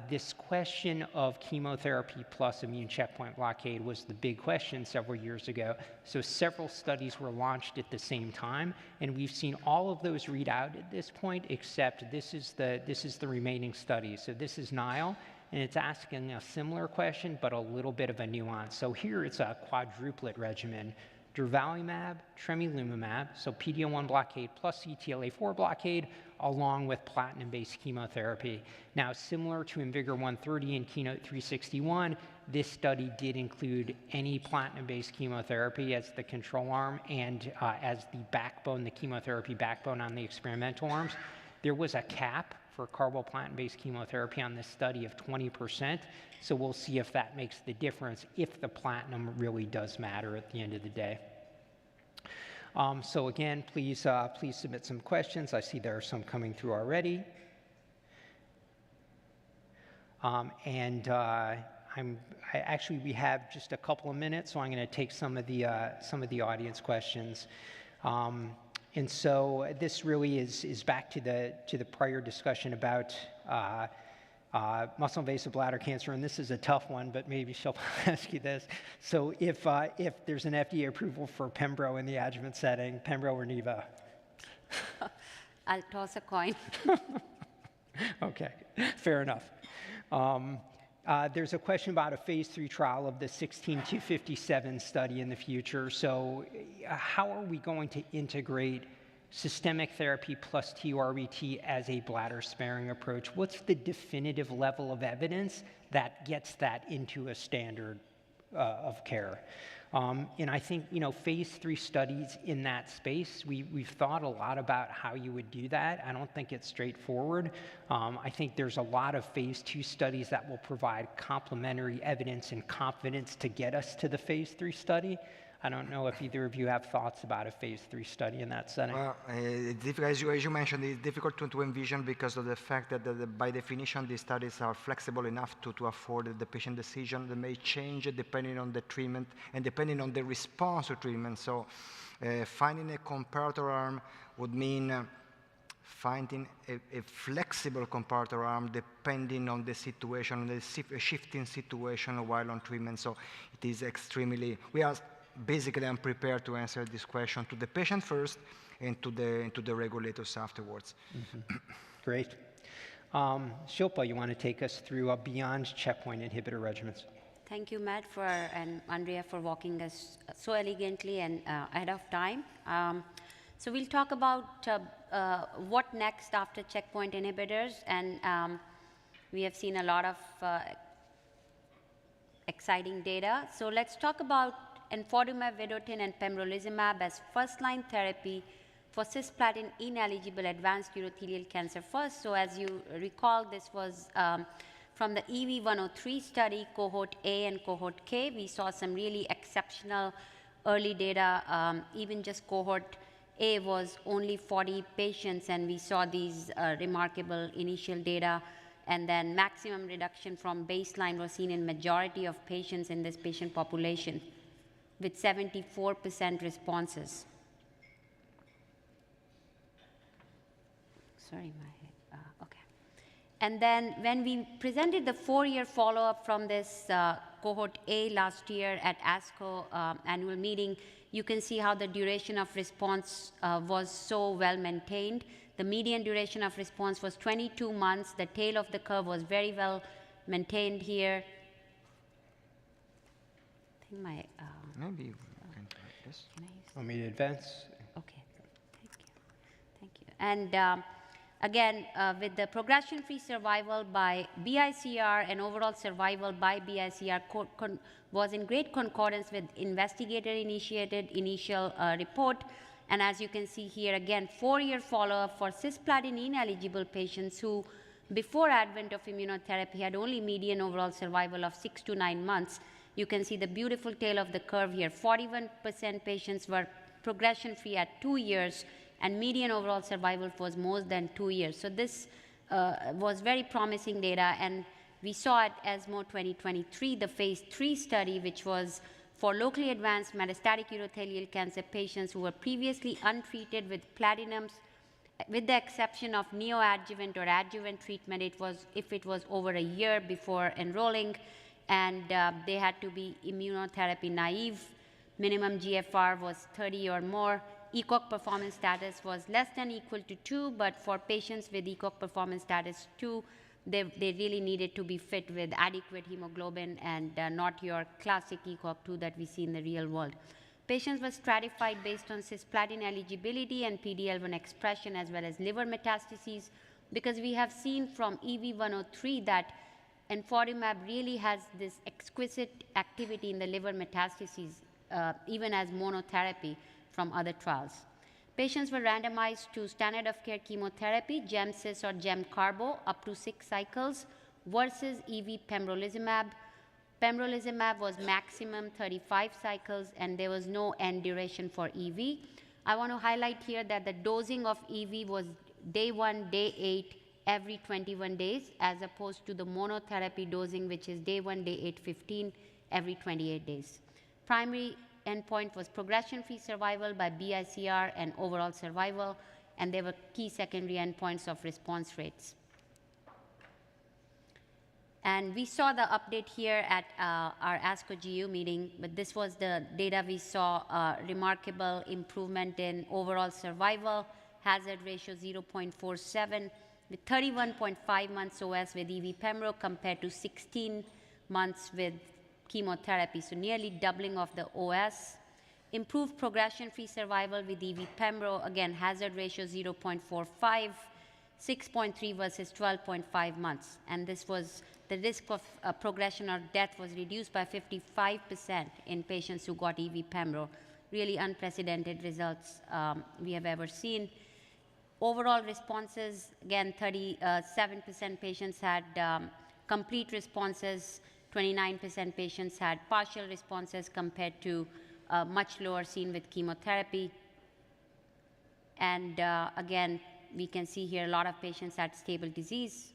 This question of chemotherapy plus immune checkpoint blockade was the big question several years ago. So several studies were launched at the same time, and we've seen all of those read out at this point, except this is the remaining study. So this is Nile, and it's asking a similar question, but a little bit of a nuance. So here it's a quadruplet regimen: durvalumab, tremelimumab, so PD-L1 blockade plus CTLA-4 blockade, along with platinum-based chemotherapy. Now, similar to IMvigor130 and Keynote-361, this study did include any platinum-based chemotherapy as the control arm and as the backbone, the chemotherapy backbone on the experimental arms. There was a cap for carboplatin-based chemotherapy on this study of 20%, so we'll see if that makes the difference, if the platinum really does matter at the end of the day. So again, please submit some questions. I see there are some coming through already. Actually, we have just a couple of minutes, so I'm going to take some of the audience questions. And so this really is back to the prior discussion about muscle-invasive bladder cancer, and this is a tough one, but maybe she'll ask you this. So if there's an FDA approval for Pembro in the adjuvant setting, Pembro or Nivo? I'll toss a coin. Okay, fair enough. There's a question about a phase 3 trial of the 16257 study in the future. So how are we going to integrate systemic therapy plus TURBT as a bladder-sparing approach? What's the definitive level of evidence that gets that into a standard of care? And I think, phase 3 studies in that space, we've thought a lot about how you would do that. I don't think it's straightforward. I think there's a lot of phase 2 studies that will provide complementary evidence and confidence to get us to the phase 3 study. I don't know if either of you have thoughts about a phase 3 study in that setting. Well, it's difficult, as you mentioned, it's difficult to envision because of the fact that by definition these studies are flexible enough to afford the patient decision. They may change depending on the treatment and depending on the response to treatment. So finding a comparator arm would mean finding a flexible comparator arm depending on the situation, the shifting situation while on treatment. So it is extremely, we are basically unprepared to answer this question to the patient first and to the regulators afterwards. Mm-hmm. Great. Shilpa, you want to take us through beyond checkpoint inhibitor regimens? Thank you, Matt, and Andrea for walking us so elegantly and ahead of time. So we'll talk about what next after checkpoint inhibitors, and we have seen a lot of exciting data. So let's talk about enfortumab vedotin and pembrolizumab as first-line therapy for cisplatin-ineligible advanced urothelial cancer first. So as you recall, this was from the EV-103 study, cohort A and cohort K. We saw some really exceptional early data, even just cohort A was only 40 patients, and we saw these remarkable initial data. And then maximum reduction from baseline was seen in majority of patients in this patient population, with 74% responses. Sorry, okay. And then when we presented the 4-year follow-up from this cohort A last year at ASCO annual meeting, you can see how the duration of response was so well maintained. The median duration of response was 22 months. The tail of the curve was very well maintained here. I think my... Maybe you can try this. Can I use Want me to advance? Okay, thank you. Thank you. And again, with the progression-free survival by BICR and overall survival by BICR was in great concordance with investigator-initiated initial report. And as you can see here, again, 4-year follow-up for cisplatin-ineligible patients who, before advent of immunotherapy, had only median overall survival of 6 to 9 months. You can see the beautiful tail of the curve here. 41% patients were progression-free at 2 years, and median overall survival was more than 2 years. So this was very promising data, and we saw at ESMO 2023, the phase 3 study, which was for locally advanced metastatic urothelial cancer patients who were previously untreated with platinums, with the exception of neoadjuvant or adjuvant treatment. If it was over a year before enrolling, and they had to be immunotherapy naive. Minimum GFR was 30 or more. ECOG performance status was less than equal to 2, but for patients with ECOG performance status 2, they really needed to be fit with adequate hemoglobin and not your classic ECOG 2 that we see in the real world. Patients were stratified based on cisplatin eligibility and PD-L1 expression, as well as liver metastases, because we have seen from EV-103 that enfortumab really has this exquisite activity in the liver metastases, even as monotherapy from other trials. Patients were randomized to standard of care chemotherapy, GEM-CIS or GEM-CARBO, up to 6 cycles, versus EV pembrolizumab. Pembrolizumab was maximum 35 cycles, and there was no end duration for EV. I want to highlight here that the dosing of EV was day 1, day 8, every 21 days, as opposed to the monotherapy dosing, which is day 1, day 8, 15, every 28 days. Primary endpoint was progression-free survival by BICR and overall survival, and there were key secondary endpoints of response rates. And we saw the update here at our ASCO GU meeting, but this was the data we saw, remarkable improvement in overall survival, hazard ratio 0.47, with 31.5 months OS with EV pembro compared to 16 months with chemotherapy, so nearly doubling of the OS. Improved progression-free survival with EV pembro, again, hazard ratio 0.45, 6.3 versus 12.5 months. And this was the risk of progression or death was reduced by 55% in patients who got EV pembro. Really unprecedented results we have ever seen. Overall responses, again, 37% patients had complete responses, 29% patients had partial responses compared to much lower seen with chemotherapy. And again, we can see here a lot of patients had stable disease.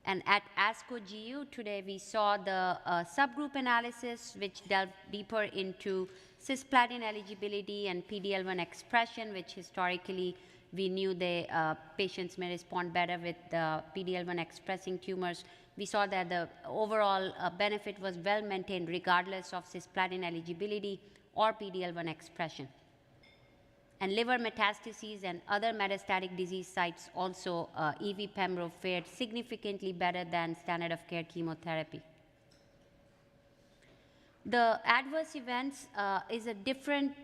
And at ASCO GU today, we saw the subgroup analysis, which delved deeper into cisplatin eligibility and PD-L1 expression, which historically we knew the patients may respond better with PD-L1 expressing tumors. We saw that the overall benefit was well maintained regardless of cisplatin eligibility or PD-L1 expression. And liver metastases and other metastatic disease sites also, EV pembro fared significantly better than standard of care chemotherapy. The adverse events is a different,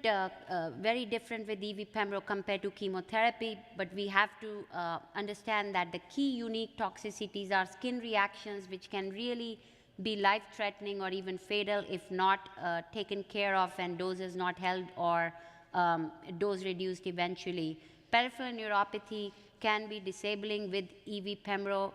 very different with EV pembro compared to chemotherapy, but we have to understand that the key unique toxicities are skin reactions, which can really be life-threatening or even fatal if not taken care of and doses not held or dose reduced eventually. Peripheral neuropathy can be disabling with EV pembro,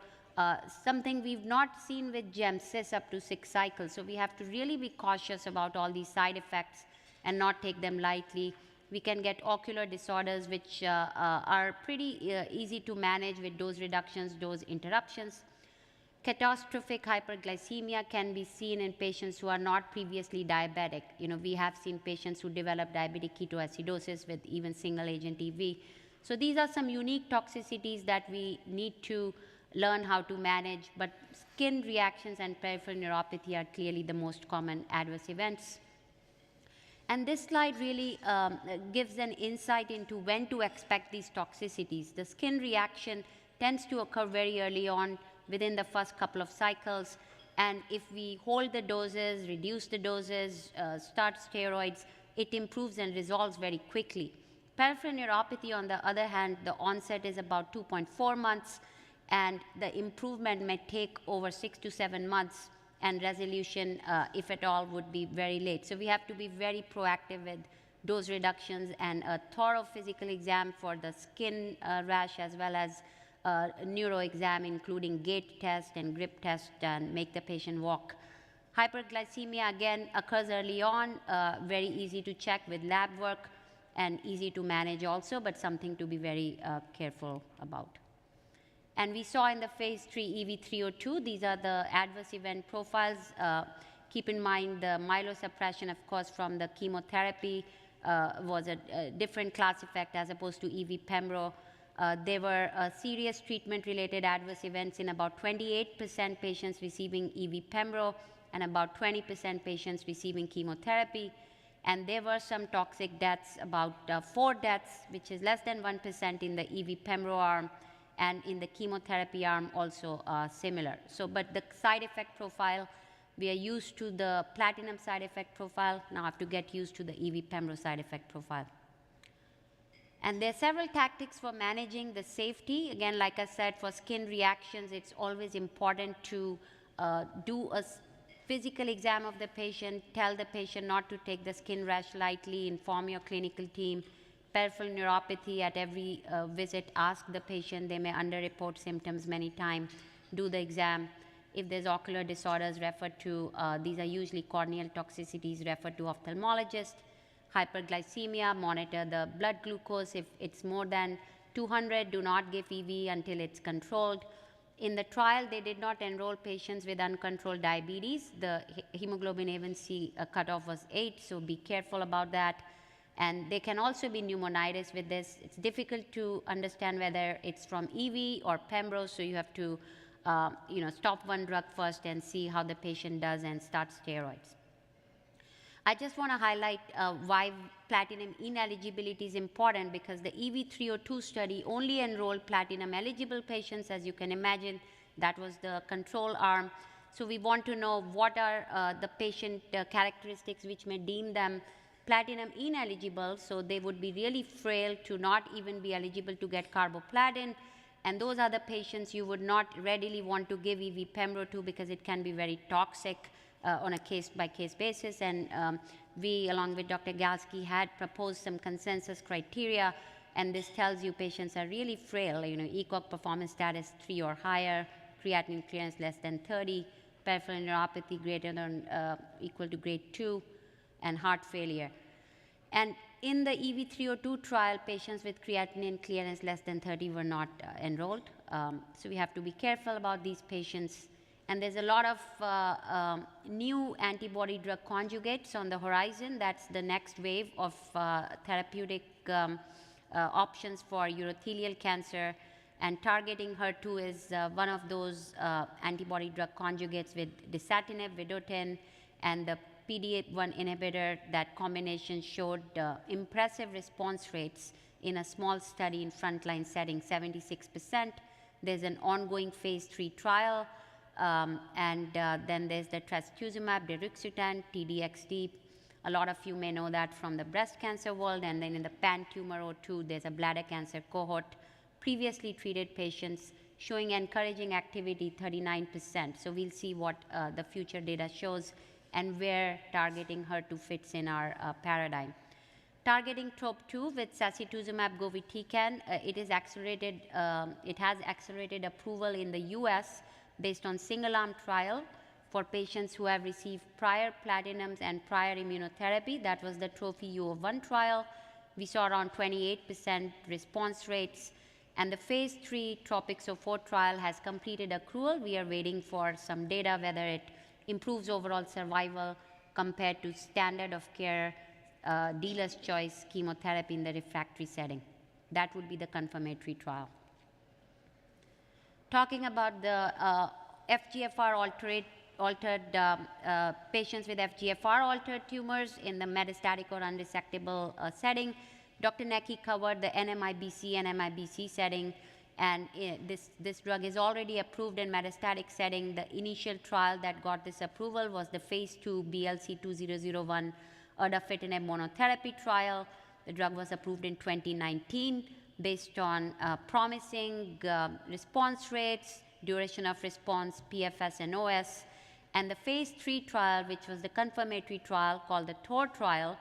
something we've not seen with GEM-CIS up to 6 cycles. So we have to really be cautious about all these side effects and not take them lightly. We can get ocular disorders, which are pretty easy to manage with dose reductions, dose interruptions. Catastrophic hyperglycemia can be seen in patients who are not previously diabetic. We have seen patients who develop diabetic ketoacidosis with even single agent EV. So these are some unique toxicities that we need to learn how to manage, but skin reactions and peripheral neuropathy are clearly the most common adverse events. And this slide really gives an insight into when to expect these toxicities. The skin reaction tends to occur very early on within the first couple of cycles. And if we hold the doses, reduce the doses, start steroids, it improves and resolves very quickly. Peripheral neuropathy, on the other hand, the onset is about 2.4 months, and the improvement may take over 6 to 7 months, and resolution, if at all, would be very late. So we have to be very proactive with dose reductions and a thorough physical exam for the skin rash, as well as neuro exam, including gait test and grip test, and make the patient walk. Hyperglycemia, again, occurs early on, very easy to check with lab work, and easy to manage also, but something to be very careful about. And we saw in the phase 3 EV302, these are the adverse event profiles. Keep in mind the myelosuppression, of course, from the chemotherapy was a different class effect as opposed to EV Pembro. There were serious treatment-related adverse events in about 28% patients receiving EV Pembro and about 20% patients receiving chemotherapy. And there were some toxic deaths, about 4 deaths, which is less than 1% in the EV Pembro arm, and in the chemotherapy arm also similar. So, but the side effect profile, we are used to the platinum side effect profile. Now I have to get used to the EV Pembro side effect profile. And there are several tactics for managing the safety. Again, like I said, for skin reactions, it's always important to do a physical exam of the patient, tell the patient not to take the skin rash lightly, inform your clinical team. Peripheral neuropathy, at every visit, ask the patient. They may underreport symptoms many times. Do the exam. If there's ocular disorders, refer to, these are usually corneal toxicities, refer to ophthalmologist. Hyperglycemia, monitor the blood glucose. If it's more than 200, do not give EV until it's controlled. In the trial, they did not enroll patients with uncontrolled diabetes. The hemoglobin A1C cutoff was 8, so be careful about that. And there can also be pneumonitis with this. It's difficult to understand whether it's from EV or Pembro, so you have to stop one drug first and see how the patient does and start steroids. I just want to highlight why platinum ineligibility is important, because the EV302 study only enrolled platinum eligible patients. As you can imagine, that was the control arm. So we want to know what are the patient characteristics which may deem them platinum ineligible, so they would be really frail to not even be eligible to get carboplatin. And those are the patients you would not readily want to give EV Pembro to, because it can be very toxic on a case-by-case basis. And we, along with Dr. Galsky, had proposed some consensus criteria, and this tells you patients are really frail. ECOG performance status 3 or higher, creatinine clearance less than 30, peripheral neuropathy greater than equal to grade 2, and heart failure. And in the EV302 trial, patients with creatinine clearance less than 30 were not enrolled. So we have to be careful about these patients. And there's a lot of new antibody drug conjugates on the horizon. That's the next wave of therapeutic options for urothelial cancer. And targeting HER2 is one of those antibody drug conjugates with dasatinib, vedotin, and the PD-1 inhibitor. That combination showed impressive response rates in a small study in frontline setting, 76%. There's an ongoing phase 3 trial. And then there's the trastuzumab deruxtecan, TDXD. A lot of you may know that from the breast cancer world. And then in the pan-tumor 02, there's a bladder cancer cohort. Previously treated patients showing encouraging activity, 39%. So we'll see what the future data shows and where targeting HER2 fits in our paradigm. Targeting TROP2 with sacituzumab govitecan, it has accelerated approval in the US based on single-arm trial for patients who have received prior platinums and prior immunotherapy. That was the TROPHY-U01 trial. We saw around 28% response rates. And the phase 3 TROPiCS-04 trial has completed accrual. We are waiting for some data whether it improves overall survival compared to standard of care dealer's choice chemotherapy in the refractory setting. That would be the confirmatory trial. Talking about the FGFR altered patients with FGFR altered tumors in the metastatic or unresectable setting, Dr. Necchi covered the NMIBC and MIBC setting, and this drug is already approved in metastatic setting. The initial trial that got this approval was the phase 2 BLC 2001 erdafitinib monotherapy trial. The drug was approved in 2019 based on promising response rates, duration of response, PFS and OS. And the phase 3 trial, which was the confirmatory trial called the TOR trial,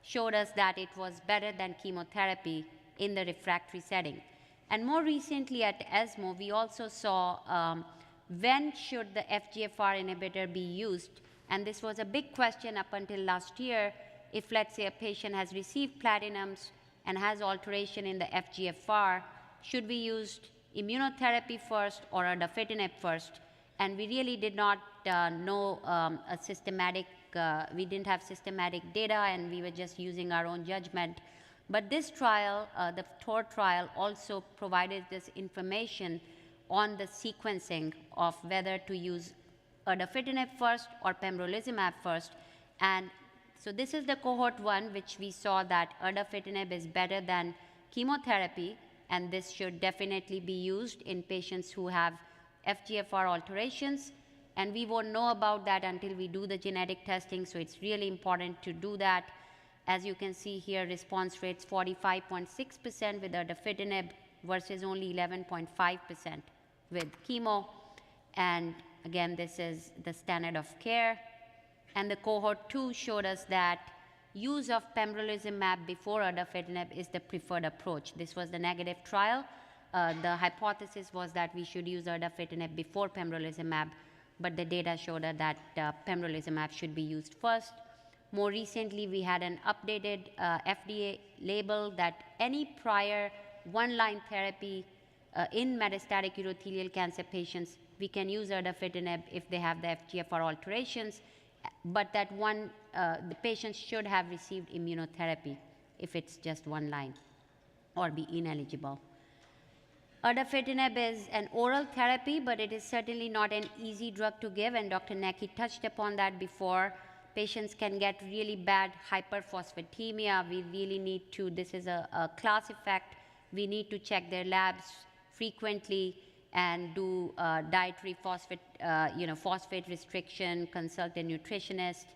showed us that it was better than chemotherapy in the refractory setting. And more recently at ESMO, we also saw when should the FGFR inhibitor be used. And this was a big question up until last year. If, let's say, a patient has received platinums and has alteration in the FGFR, should we use immunotherapy first or erdafitinib first? And we really did not know a systematic, we didn't have systematic data, and we were just using our own judgment. But this trial, the TOR trial, also provided this information on the sequencing of whether to use erdafitinib first or pembrolizumab first. And so this is the cohort 1, which we saw that erdafitinib is better than chemotherapy, and this should definitely be used in patients who have FGFR alterations. And we won't know about that until we do the genetic testing, so it's really important to do that. As you can see here, response rates 45.6% with erdafitinib versus only 11.5% with chemo. And again, this is the standard of care. And the cohort 2 showed us that use of pembrolizumab before erdafitinib is the preferred approach. This was the negative trial. The hypothesis was that we should use erdafitinib before pembrolizumab, but the data showed that pembrolizumab should be used first. More recently, we had an updated FDA label that any prior one-line therapy in metastatic urothelial cancer patients, we can use erdafitinib if they have the FGFR alterations, but that the patients should have received immunotherapy if it's just one line or be ineligible. Erdafitinib is an oral therapy, but it is certainly not an easy drug to give, and Dr. Necchi touched upon that before. Patients can get really bad hyperphosphatemia. We really need to, this is a class effect, we need to check their labs frequently and do dietary phosphate restriction, consult a nutritionist.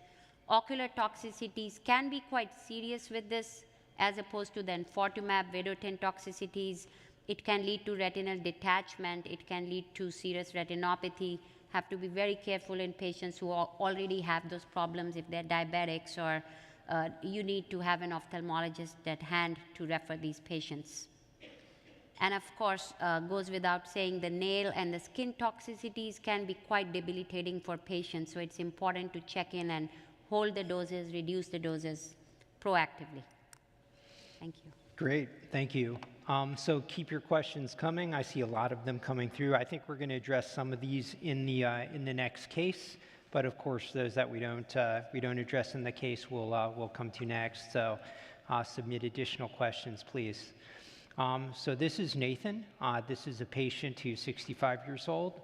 Ocular toxicities can be quite serious with this, as opposed to the enfortumab vedotin toxicities. It can lead to retinal detachment. It can lead to serous retinopathy. Have to be very careful in patients who already have those problems if they're diabetics, or you need to have an ophthalmologist at hand to refer these patients. And of course, goes without saying, the nail and the skin toxicities can be quite debilitating for patients, so it's important to check in and hold the doses, reduce the doses proactively. Thank you. Great, thank you. So keep your questions coming. I see a lot of them coming through. I think we're going to address some of these in the next case, but of course, those that we don't address in the case, we'll come to next. So submit additional questions, please. So this is Nathan. This is a patient who's 65 years old,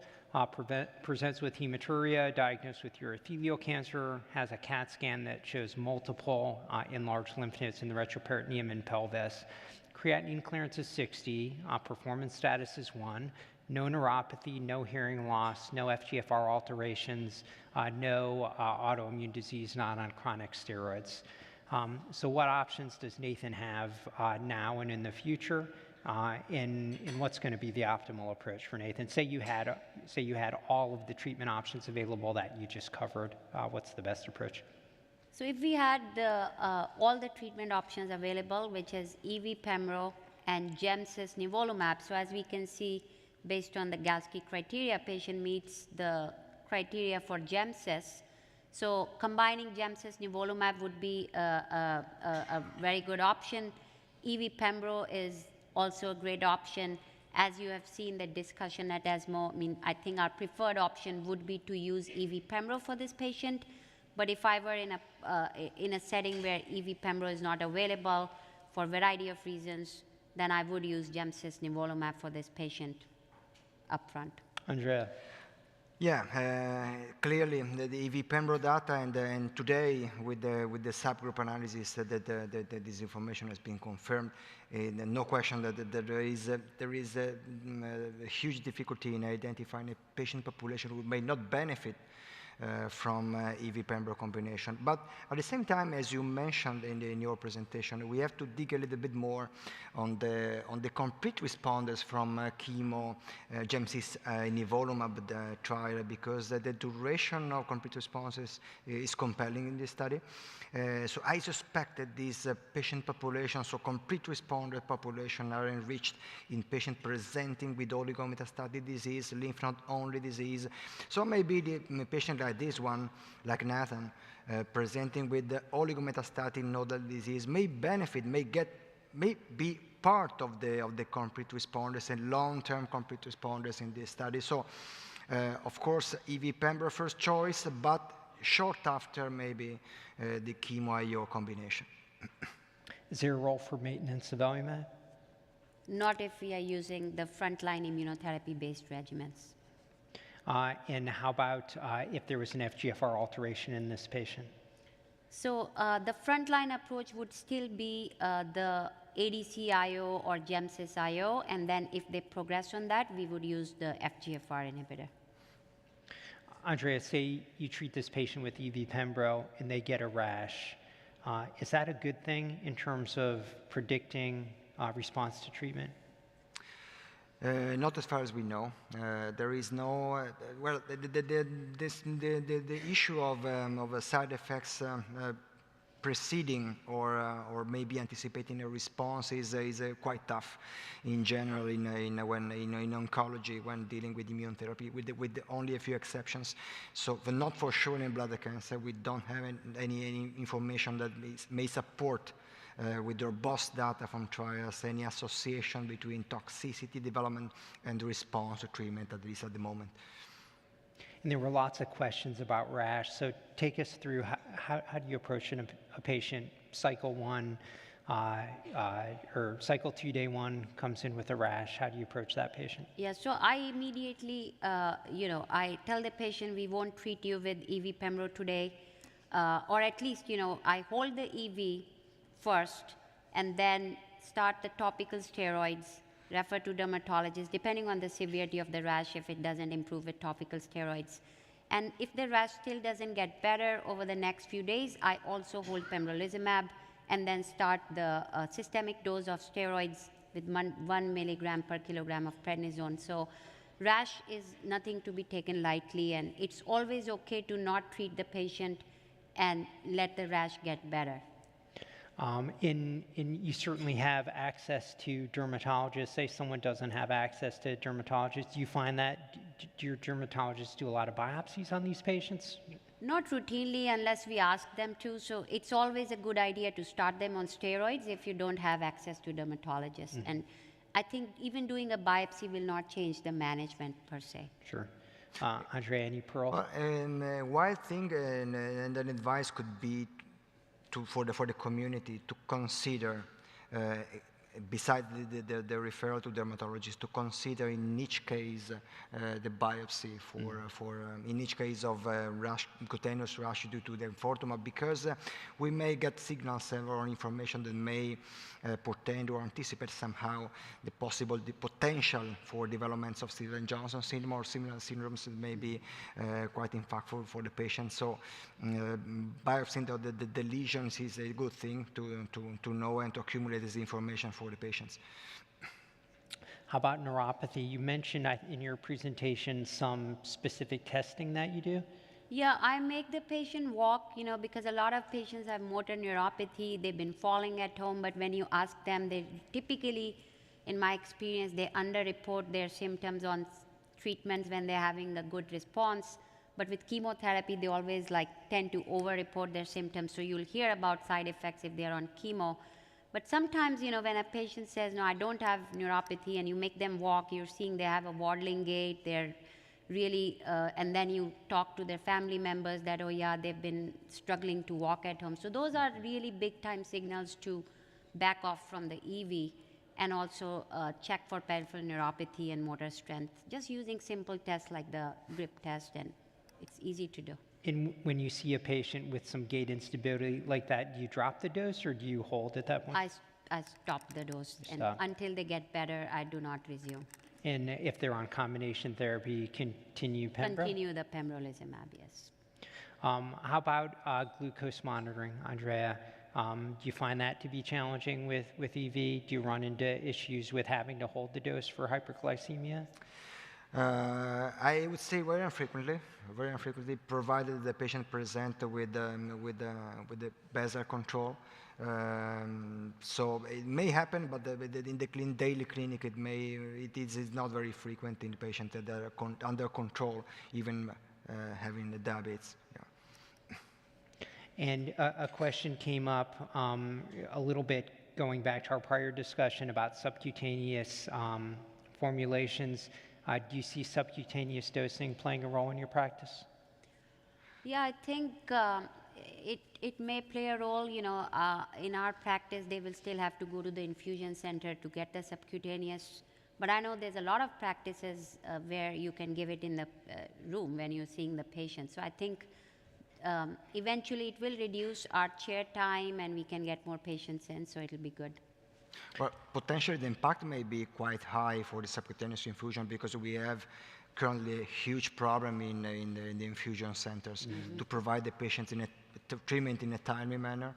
presents with hematuria, diagnosed with urothelial cancer, has a CAT scan that shows multiple enlarged lymph nodes in the retroperitoneum and pelvis. Creatinine clearance is 60, performance status is 1, no neuropathy, no hearing loss, no FGFR alterations, no autoimmune disease, not on chronic steroids. So what options does Nathan have now and in the future, in what's going to be the optimal approach for Nathan? Say you had all of the treatment options available that you just covered, what's the best approach? So if we had all the treatment options available, which is EV Pembro and Gemcis nivolumab, so as we can see, based on the Galsky criteria, patient meets the criteria for Gemcis. So combining Gemcis nivolumab would be a very good option. EV Pembro is also a great option. As you have seen the discussion at ESMO, I mean, I think our preferred option would be to use EV Pembro for this patient. But if I were in a setting where EV Pembro is not available for a variety of reasons, then I would use Gemcis nivolumab for this patient upfront. Andrea. Yeah, clearly the EV Pembro data and today with the subgroup analysis that this information has been confirmed, no question that there is a huge difficulty in identifying a patient population who may not benefit from EV Pembro combination. But at the same time, as you mentioned in your presentation, we have to dig a little bit more on the complete responders from chemo Gemcis nivolumab trial, because the duration of complete responses is compelling in this study. So I suspect that these patient populations, so complete responder population, are enriched in patients presenting with oligometastatic disease, lymph node only disease. So maybe the patient like this one, like Nathan, presenting with the oligometastatic nodal disease may benefit, may be part of the complete responders and long-term complete responders in this study. So, of course, EV Pembro first choice, but short after maybe the chemo-IO combination. Is there a role for maintenance of avelumab? Not if we are using the frontline immunotherapy-based regimens. And how about if there was an FGFR alteration in this patient? So the frontline approach would still be the ADC-IO or Gemcis-IO, and then if they progress on that, we would use the FGFR inhibitor. Andrea, say you treat this patient with EV Pembro and they get a rash. Is that a good thing in terms of predicting response to treatment? Not as far as we know. There is no, well, the issue of side effects preceding or maybe anticipating a response is quite tough in general in oncology when dealing with immune therapy, with only a few exceptions. So, but not for sure in bladder cancer, we don't have any information that may support with robust data from trials, any association between toxicity development and response to treatment, at least at the moment. And there were lots of questions about rash. So take us through how do you approach a patient cycle 1 or cycle 2, day 1 comes in with a rash. How do you approach that patient? Yeah, so I immediately, I tell the patient we won't treat you with EV Pembro today, or at least, I hold the EV first and then start the topical steroids, refer to dermatologist, depending on the severity of the rash, if it doesn't improve with topical steroids. And if the rash still doesn't get better over the next few days, I also hold pembrolizumab and then start the systemic dose of steroids with 1 milligram per kilogram of prednisone. So rash is nothing to be taken lightly, and it's always okay to not treat the patient and let the rash get better. You certainly have access to dermatologists. Say someone doesn't have access to dermatologists. Do you find that, do your dermatologists do a lot of biopsies on these patients? Not routinely unless we ask them to. So it's always a good idea to start them on steroids if you don't have access to dermatologists. Mm-hmm. And I think even doing a biopsy will not change the management per se. Sure. Andrea, any pearls? One thing and an advice could be for the community to consider, besides the referral to dermatologists, to consider in each case the biopsy in each case of rash, cutaneous rash due to the enfortumab, because we may get signals or information that may portend or anticipate somehow the potential for developments of Stevens-Johnson syndrome or similar syndromes that may be quite impactful for the patient. So biopsying the lesions is a good thing to know and to accumulate this information for the patients. How about neuropathy? You mentioned in your presentation some specific testing that you do. Yeah, I make the patient walk, because a lot of patients have motor neuropathy. They've been falling at home, but when you ask them, they typically, in my experience, they underreport their symptoms on treatments when they're having a good response. But with chemotherapy, they always tend to over-report their symptoms. So you'll hear about side effects if they're on chemo. But sometimes, you know, when a patient says, no, I don't have neuropathy, and you make them walk, you're seeing they have a waddling gait, they're really, and then you talk to their family members that, oh yeah, they've been struggling to walk at home. So those are really big time signals to back off from the EV and also check for peripheral neuropathy and motor strength, just using simple tests like the grip test, and it's easy to do. And when you see a patient with some gait instability like that, do you drop the dose or do you hold at that point? I stop the dose, and Stop. until they get better, I do not resume. And if they're on combination therapy, continue Pembro? Continue the pembrolizumab, yes. How about glucose monitoring, Andrea? Do you find that to be challenging with EV? Do you run into issues with having to hold the dose for hyperglycemia? I would say very infrequently, provided the patient present with the basal control. So it may happen, but in the daily clinic, it is not very frequent in patients that are under control, even having the diabetes. Yeah. And a question came up a little bit going back to our prior discussion about subcutaneous formulations. Do you see subcutaneous dosing playing a role in your practice? Yeah, I think it may play a role. You know, in our practice, they will still have to go to the infusion center to get the subcutaneous. But I know there's a lot of practices where you can give it in the room when you're seeing the patient. So I think eventually it will reduce our chair time and we can get more patients in, so it'll be good. Well, potentially the impact may be quite high for the subcutaneous infusion because we have currently a huge problem in the infusion centers to provide the patients treatment in a timely manner.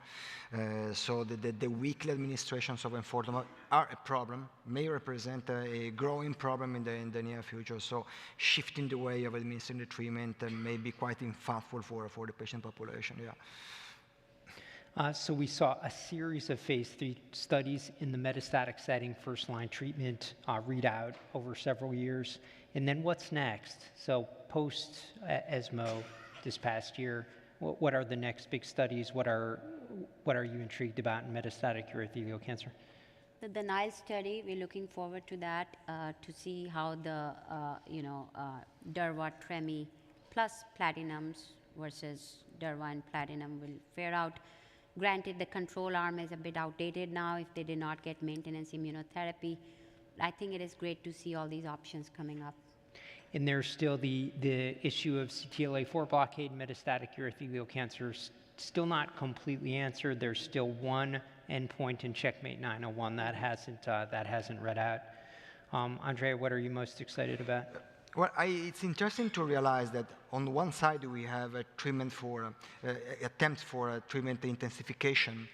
So the weekly administrations of enfortumab are a problem, may represent a growing problem in the near future. So shifting the way of administering the treatment may be quite impactful for the patient population. Yeah. So we saw a series of phase 3 studies in the metastatic setting, first-line treatment readout over several years. And then what's next? So post-ESMO this past year, what are the next big studies? What are you intrigued about in metastatic urothelial cancer? The Nile study, we're looking forward to that to see how the Durva Tremi plus platinums versus Durva and platinum will fare out. Granted, the control arm is a bit outdated now if they did not get maintenance immunotherapy. I think it is great to see all these options coming up. And there's still the issue of CTLA-4 blockade in metastatic urothelial cancer still not completely answered. There's still one endpoint in Checkmate 901 that hasn't read out. Andrea, what are you most excited about? Well, it's interesting to realize that on one side we have a treatment attempt for treatment intensification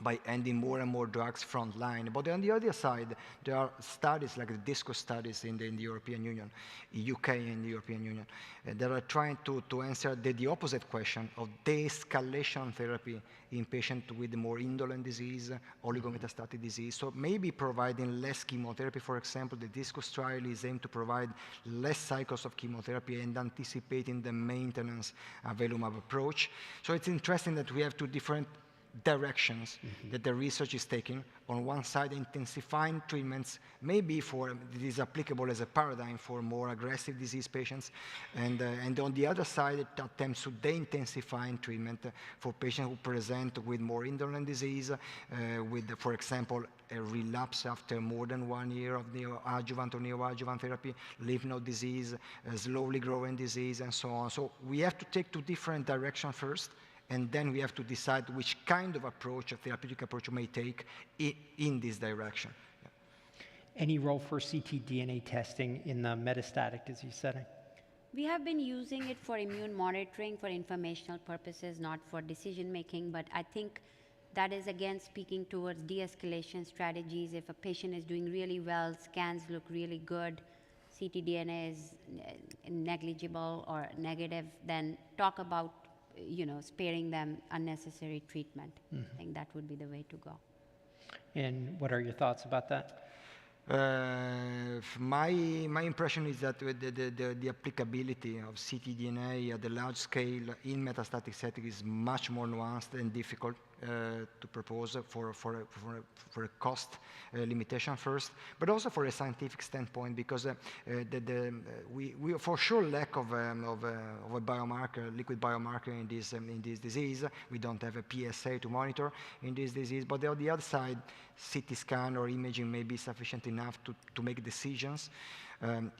by ending more and more drugs front line. But on the other side, there are studies like the DISCO studies in the European Union, UK and the European Union, that are trying to answer the opposite question of de-escalation therapy in patients with more indolent disease, oligometastatic disease. So maybe providing less chemotherapy, for example, the DISCO trial is aimed to provide less cycles of chemotherapy and anticipating the maintenance avelumab approach. So it's interesting that we have two different directions that the research is taking. On one side, intensifying treatments maybe it is applicable as a paradigm for more aggressive disease patients, and on the other side, it attempts to de-intensifying treatment for patients who present with more indolent disease, with, for example, a relapse after more than 1 year of neoadjuvant or neoadjuvant therapy, lymph node disease, slowly growing disease, and so on. So we have to take two different directions first, and then we have to decide which kind of approach, a therapeutic approach, we may take in this direction. Yeah. Any role for ctDNA testing in the metastatic disease setting? We have been using it for immune monitoring for informational purposes, not for decision making, but I think that is again speaking towards de-escalation strategies. If a patient is doing really well, scans look really good, ctDNA is negligible or negative, then talk about sparing them unnecessary treatment. I think that would be the way to go. And what are your thoughts about that? My impression is that the applicability of ctDNA at the large scale in metastatic setting is much more nuanced and difficult. to propose for a cost limitation first, but also for a scientific standpoint, because we for sure lack of a biomarker, liquid biomarker in this disease. We don't have a PSA to monitor in this disease, but on the other side, CT scan or imaging may be sufficient enough to make decisions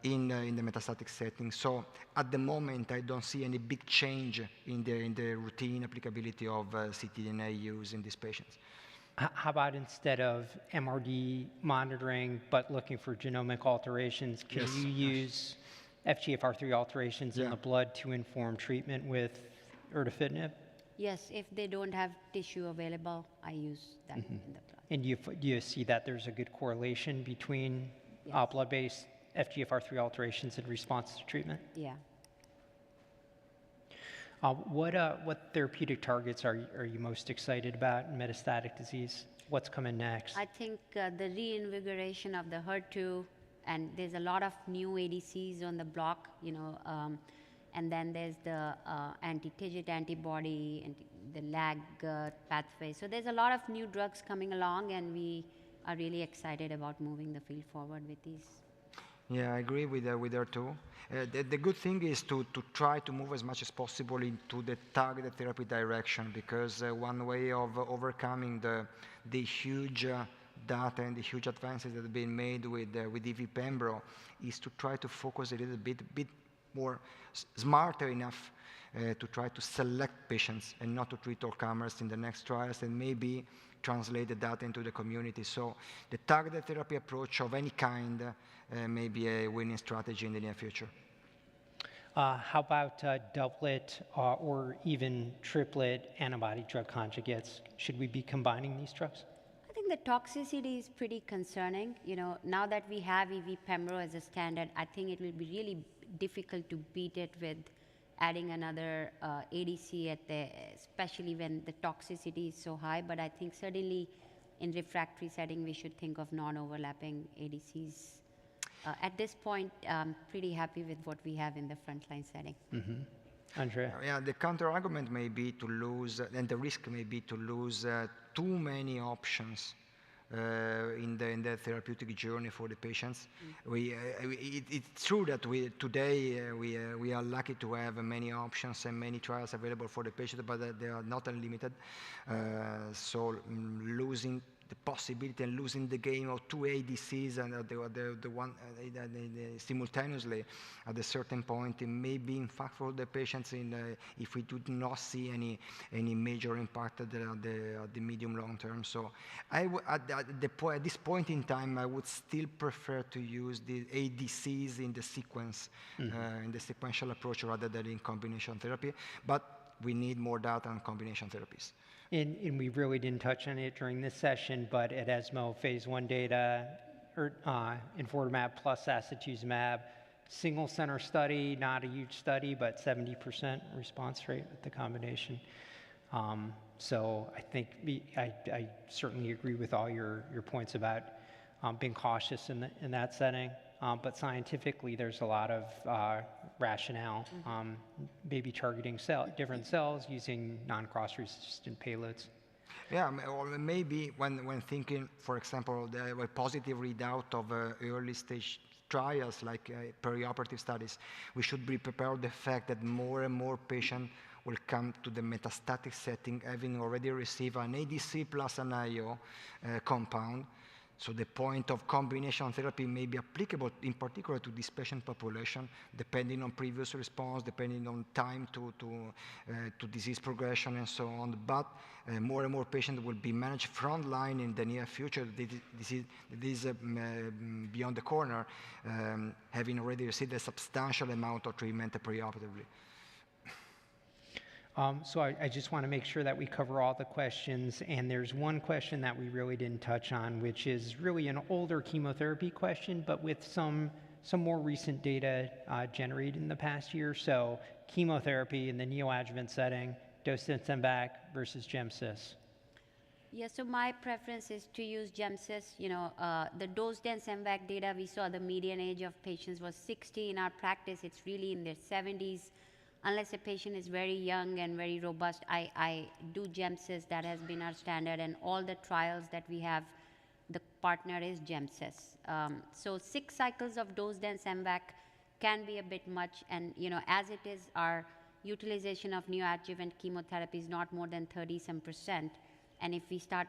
in the metastatic setting. So at the moment, I don't see any big change in the routine applicability of ctDNA use in these patients. How about instead of MRD monitoring, but looking for genomic alterations, can you use FGFR3 alterations in the blood to inform treatment with erdafitinib? Yes, if they don't have tissue available, I use that in the blood. And do you see that there's a good correlation between blood-based FGFR3 alterations in response to treatment? Yeah. What therapeutic targets are you most excited about in metastatic disease? What's coming next? I think the reinvigoration of the HER2, and there's a lot of new ADCs on the block, and then there's the anti-TIGIT antibody and the LAG pathway. So there's a lot of new drugs coming along, and we are really excited about moving the field forward with these. Yeah, I agree with her too. The good thing is to try to move as much as possible into the targeted therapy direction, because one way of overcoming the huge data and the huge advances that have been made with EV-Pembro is to try to focus a little bit more smarter enough to try to select patients and not to treat all comers in the next trials, and maybe translate the data into the community. So the targeted therapy approach of any kind may be a winning strategy in the near future. How about doublet or even triplet antibody drug conjugates? Should we be combining these drugs? I think the toxicity is pretty concerning. Now that we have EV-Pembro as a standard, I think it will be really difficult to beat it with adding another ADC especially when the toxicity is so high. But I think certainly in refractory setting, we should think of non-overlapping ADCs. At this point, I'm pretty happy with what we have in the frontline setting. Andrea? Yeah, the counter-argument may be to lose, and the risk may be to lose too many options in the therapeutic journey for the patients. It's true that today we are lucky to have many options and many trials available for the patient, but they are not unlimited. So losing the possibility and losing the game of two ADCs and the one simultaneously at a certain point, it may be in fact for the patients if we do not see any major impact at the medium long term. So at this point in time, I would still prefer to use the ADCs in the sequence, in the sequential approach rather than in combination therapy. But we need more data on combination therapies. And we really didn't touch on it during this session, but at ESMO phase 1 data, enfortumab plus sacituzumab, single center study, not a huge study, but 70% response rate with the combination. So I think I certainly agree with all your points about being cautious in that setting. But scientifically, there's a lot of rationale, maybe targeting different cells using non-cross-resistant payloads. Yeah, or maybe when thinking, for example, a positive readout of early stage trials like perioperative studies, we should be prepared the fact that more and more patients will come to the metastatic setting having already received an ADC plus an IO compound. So the point of combination therapy may be applicable in particular to this patient population, depending on previous response, depending on time to disease progression and so on. But more and more patients will be managed frontline in the near future. This is beyond the corner, having already received a substantial amount of treatment preoperatively. So I just want to make sure that we cover all the questions, and there's one question that we really didn't touch on, which is really an older chemotherapy question, but with some more recent data generated in the past year. So chemotherapy in the neoadjuvant setting, docetaxel versus Gemcis. Yeah, so my preference is to use Gemcis. The dose-dense MVAC data, we saw the median age of patients was 60. In our practice, it's really in their 70s. unless a patient is very young and very robust, I do GEMSIS. That has been our standard, and all the trials that we have, the partner is GEMSIS. So 6 cycles of dose-dense MVAC can be a bit much, and as it is, our utilization of neoadjuvant chemotherapy is not more than 30-some%. And if we start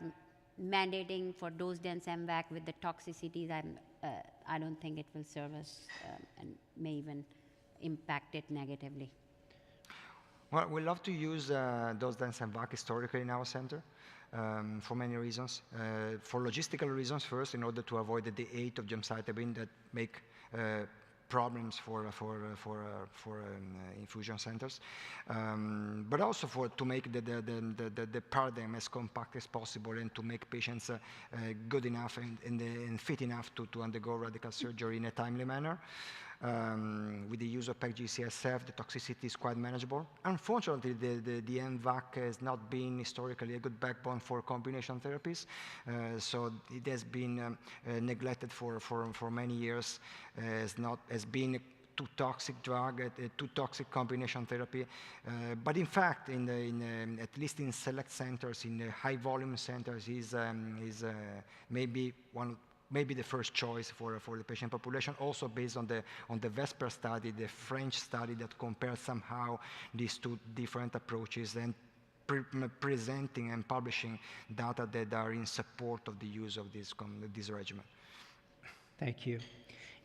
mandating for dose-dense MVAC with the toxicities, I don't think it will serve us and may even impact it negatively. Well, we love to use dose-dense MVAC historically in our center for many reasons. For logistical reasons, first, in order to avoid the D8 of gemcitabine that make problems for infusion centers, but also to make the paradigm as compact as possible and to make patients good enough and fit enough to undergo radical surgery in a timely manner. With the use of PEG-CSF, the toxicity is quite manageable. Unfortunately, the MVAC has not been historically a good backbone for combination therapies, so it has been neglected for many years as being a too toxic drug, a too toxic combination therapy. But in fact, at least in select centers, in the high volume centers, is maybe the first choice for the patient population, also based on the VESPER study, the French study that compares somehow these two different approaches and presenting and publishing data that are in support of the use of this regimen. Thank you.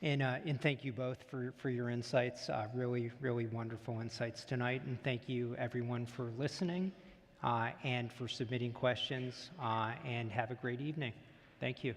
And thank you both for your insights, really, really wonderful insights tonight. And thank you, everyone, for listening and for submitting questions. And have a great evening. Thank you.